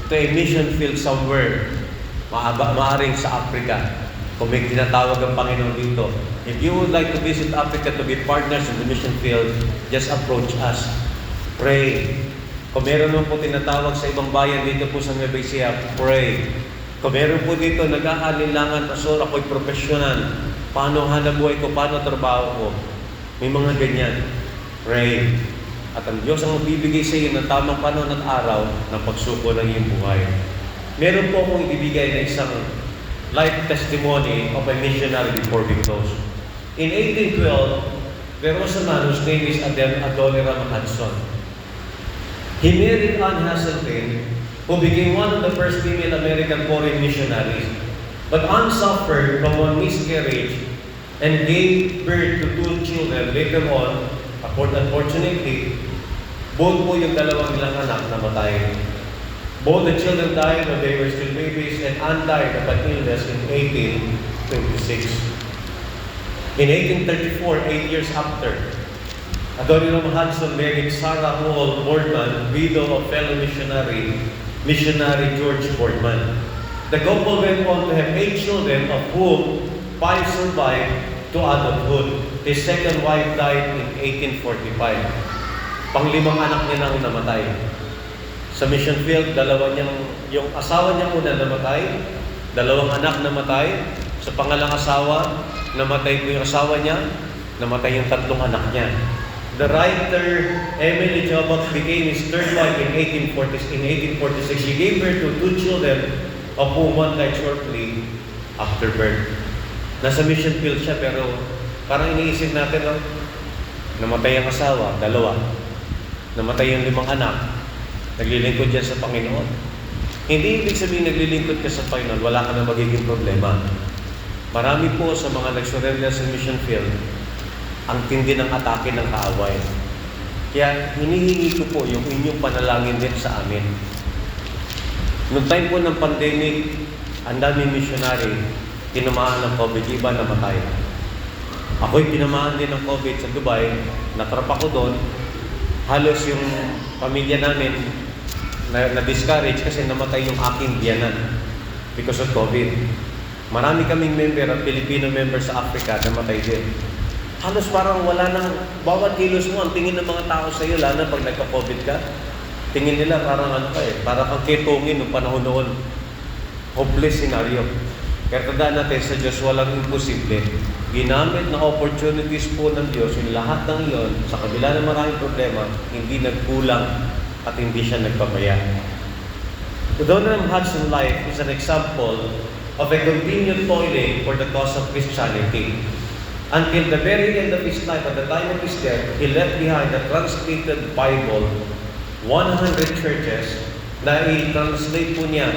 to a mission field somewhere. Maaring sa Africa. Kung may tinatawag ang Panginoon dito. If you would like to visit Africa to be partners in the mission field, just approach us. Pray. Kung meron mo po tinatawag sa ibang bayan dito po sa Nueva Ecija, pray. Kung meron po dito nag-aalinlangan, Pastor, ako'y professional. Paano hanap buhay ko? Paano trabaho ko? May mga ganyan. Pray. At ang Diyos ang magbibigay sa iyo ng tamang panahon at araw ng pagsuko ng iyong buhay. Meron po akong ibibigay na isang life testimony of a missionary before we close. In 1812, there was a man whose name is Adoniram Hudson. He married Anne Hasseltine, who became one of the first female American foreign missionaries. But Anne suffered from one miscarriage and gave birth to 2 children. Later on, unfortunately, both po yung dalawang nilang anak namatay. Both the children died when they were still babies, and Anne died of an illness in 1826. In 1834, 8 years after, Adoniram Hudson married Sarah Hall Boardman, widow of fellow missionary George Boardman. The couple went on to have 8 children, of whom 5 survived to adulthood. His second wife died in 1845. Panglimang anak niya nang namatay. Sa mission field, yung asawa niya una namatay, 2 anak namatay. Sa pangalang asawa, namatay po yung asawa niya, namatay yung 3 anak niya. The writer Emily Jobot became his third wife in 1846. She gave birth to 2 children, of whom one died shortly after birth. Nasa mission field siya, pero parang iniisip natin, no? Namatay ang asawa, 2. Namatay yung 5 anak. Naglilingkod yan sa Panginoon. Hindi ibig sabihin naglilingkod ka sa Panginoon, wala ka na magiging problema. Marami po sa mga nag-surrender sa mission field, ang tindi ng atake ng kaaway. Kaya hinihingi ko po yung inyong panalangin din sa amin. Noong time po ng pandemic, ang daming missionary, tinamaan ng COVID, iba namatay. Ako'y tinamaan din ng COVID sa Dubai, natrap ako doon. Halos yung pamilya namin na-discourage kasi namatay yung aking biyanan because of COVID. Marami kaming member, ang Filipino member sa Africa, namatay din. Halos parang wala nang, bawat kilos mo, ang tingin ng mga tao sa iyo, lalo na pag nagka-COVID ka, tingin nila parang parang kang ketongin noong panahon noon. Hopeless scenario. Kaya tandaan natin, sa Diyos walang imposible. Ginamit na opportunities po ng Diyos, yung lahat ng iyon, sa kabila ng maraming problema, hindi nagkulang at hindi siya nagpapaya. Adoniram Hudson's life is an example of a continued toiling for the cause of Christianity. Until the very end of his life, at the time of his death, he left behind a translated Bible, 100 churches, na i-translate po niya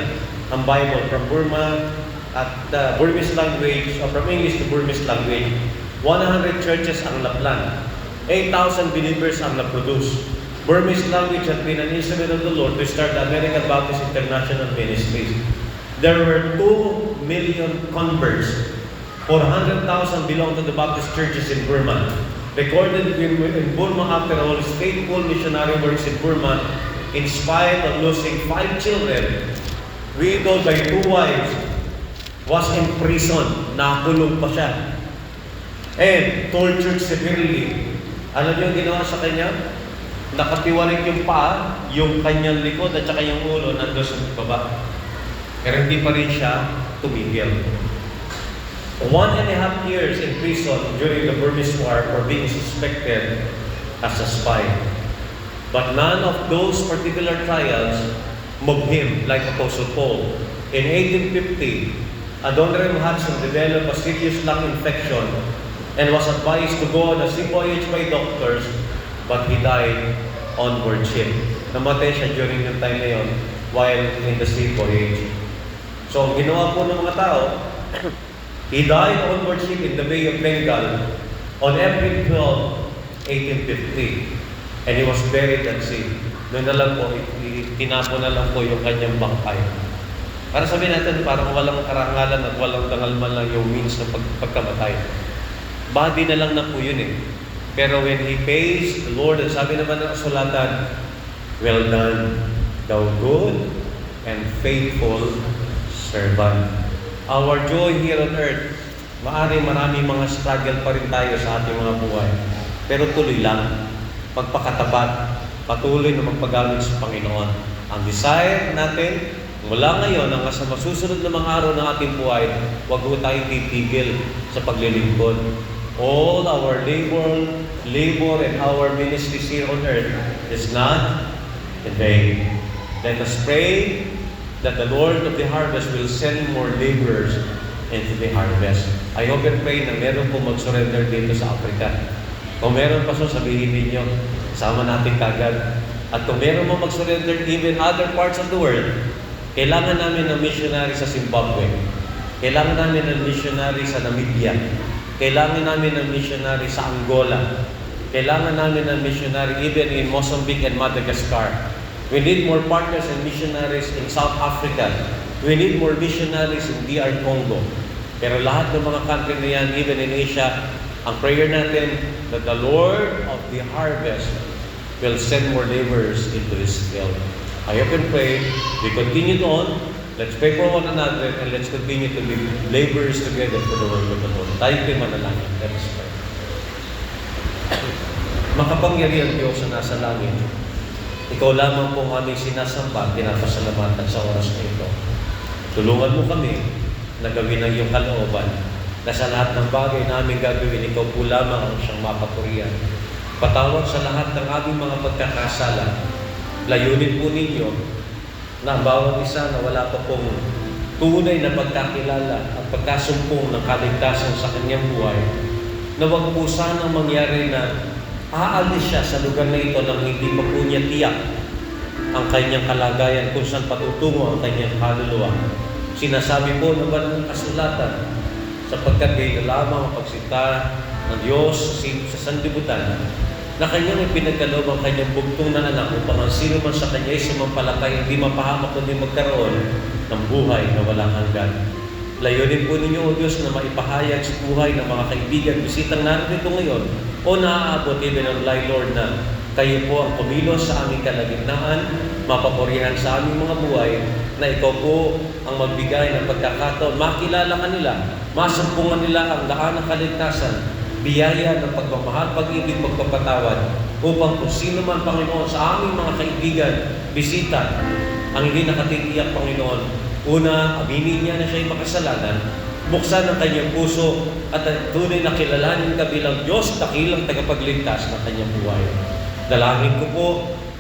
ang Bible from Burma at Burmese language, or from English to Burmese language. 100 churches ang naplan. 8,000 believers ang na-produce. Burmese language had been an instrument of the Lord to start the American Baptist International Ministries. There were 2 million converts. 400,000 belong to the Baptist churches in Burma. Recorded in Burma after all his faithful missionary works in Burma, in spite of losing 5 children, widowed by 2 wives, was in prison. Nakulong pa siya. And tortured severely. Alam niyo ang ginawa sa kanya? Nakatiwarik yung paa, yung kanyang likod at saka yung ulo nandun sa baba. Pero hindi pa rin siya tumigil. 1.5 years in prison during the Burmese War for being suspected as a spy. But none of those particular trials moved him like Apostle Paul. In 1850, Adoniram Hudson developed a serious lung infection and was advised to go on a sea voyage by doctors, but he died on board ship. Namatay siya during yung time na yun while in the sea voyage. So, ang ginawa po ng mga tao, he died on board ship in the Bay of Bengal on April 12, 1850. And he was buried at sea. Noon na lang po, tinapon na lang po yung kanyang bangkay. Para sabihin natin, parang walang karangalan at walang dangalman lang yung means ng pagkamatay. Body na lang na po yun eh. Pero when he faced the Lord, and sabi naman ng kasulatan, well done, thou good and faithful servant. Our joy here on earth, maraming mga struggle pa rin tayo sa ating mga buhay. Pero tuloy lang, pagpakatapat, patuloy na magpagamit sa Panginoon. Ang desire natin, mula ngayon hanggang sa masusunod na mga araw ng ating buhay, huwag po tayong titigil sa paglilingkod. All our labor and our ministries here on earth is not in vain. Let us pray that the Lord of the harvest will send more laborers into the harvest. I hope and pray na meron po mag-surrender dito sa Africa. Kung meron pa so, sabihin ninyo, sama natin kagad. At kung meron mo mag-surrender even other parts of the world, kailangan namin ng missionary sa Zimbabwe. Kailangan namin ng missionary sa Namibia. Kailangan namin ng missionary sa Angola. Kailangan namin ng missionary even in Mozambique and Madagascar. We need more partners and missionaries in South Africa. We need more missionaries in DR Congo. Pero lahat ng mga country na yan, even in Asia, ang prayer natin that the Lord of the harvest will send more laborers into His field. I hope and pray we continue on. Let's pray for one another and let's continue to be laborers together for the work of the Lord. Tayo kayo manalangin. Let us pray. Makapangyarihan Diyos na nasa langit, Ikaw lamang po ang aming sinasamba, pinapasalamatan sa oras na ito. Tulungan mo kami na gawin ang iyong kalooban, na sa lahat ng bagay na aming gagawin, Ikaw po lamang ang siyang mapapurihan. Patawad sa lahat ng aming mga pagkakasala. Layunin po ninyo na ang bawat isa na wala pa pong tunay na pagkakilala at pagkasumpong ng kaligtasan sa kanyang buhay, na wag po sanang mangyari na aalis siya sa lugar na ito nang hindi pa po niya tiyak ang kanyang kalagayan kung saan patutungo ang kanyang kaluluwa. Sinasabi po ng banal na kasulatan, sapagkat gayon lamang ang pagsita ng Diyos sa sanlibutan, na kanyang ipinagkaloob ang kanyang bugtong na anak upang ang sino man sa kanya ay sumampalatay, hindi mapahamak kundi magkaroon ng buhay na walang hanggan. Layunin po ninyo, O Diyos, na maipahayag sa buhay ng mga kaibigan, bisitang narito ngayon, o naaabot even online, Lord, na kayo po ang kumilos sa aming kalagitnaan, mapapurihan sa aming mga buhay, na Ikaw po ang magbigay ng pagkakataon, makilala ka nila, masumpungan nila ang daan ng kaligtasan, biyaya ng pagmamahal, pag-ibig, pagpapatawad, upang kung sino man, Panginoon, sa aming mga kaibigan, bisita, ang hindi nakatitiyak, Panginoon, una, aminin niya na siya'y makasalanan, buksan ang kanyang puso, at tunay na kilalanin ka bilang Diyos, dakilang tagapagligtas ng kanyang buhay. Dalangin ko po,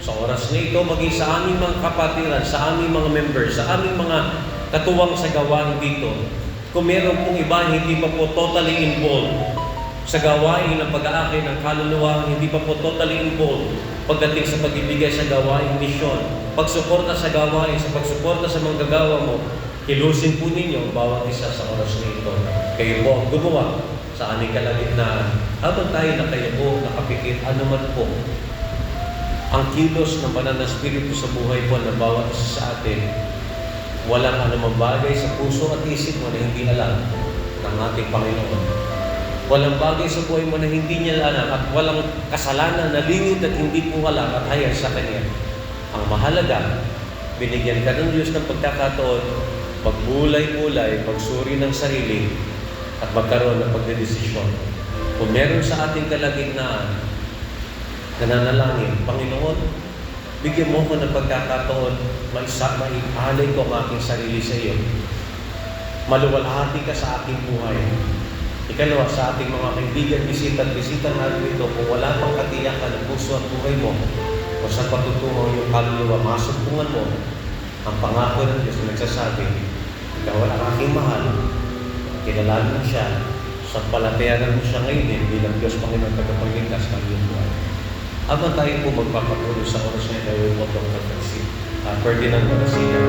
sa oras na ito, maging sa aming mga kapatiran, sa aming mga members, sa aming mga katuwang sa gawain dito, kung meron pong iba, hindi pa po totally involved, sa gawain ng pag-aakay ng kaluluwa, hindi pa po totally involved pagdating sa pagbibigay sa gawain misyon. Pagsuporta sa gawain, sa pagsuporta sa mga gagawa mo, kilusin po ninyo ang bawat isa sa oras na ito. Kayo po ang gumawa sa aming kalagitnaan. Habang tayo nakayuko, nakapikit, anuman po, ang kilos ng banal na Espiritu sa buhay po ng bawat isa sa atin, walang anumang bagay sa puso at isip mo na hindi alam ng ating Panginoon. Walang bagay sa buhay mo na hindi niya alam at walang kasalanan na lingid at hindi po alam at hayag sa Kanya. Ang mahalaga, binigyan ka ng Diyos ng pagkakataon, magbulay-bulay, magsuri ng sarili, at magkaroon ng pagdedesisyon. Kung meron sa ating kalagitnaan, nananalangin, Panginoon, bigyan mo ko ng pagkakataon, maihalay ko ang aking sarili sa iyo. Maluwalhati ka sa aking buhay. Ikalawa, sa ating mga kaibigan, bisita natin ito, kung wala pang katiyakan ng puso at buhay mo, o sa patutungo yung kaluluwa, masumpungan mo ang pangako ng Diyos na nagsasabi, ikaw ang aking mahal, kilalanin mo siya, sa palatayanan mo siya ngayon bilang Diyos Panginoon tagapagligtas ng iyong buhay. Habang tayo po magpapatuloy sa oras na ito, yung Dr. Ferdinand Garcia,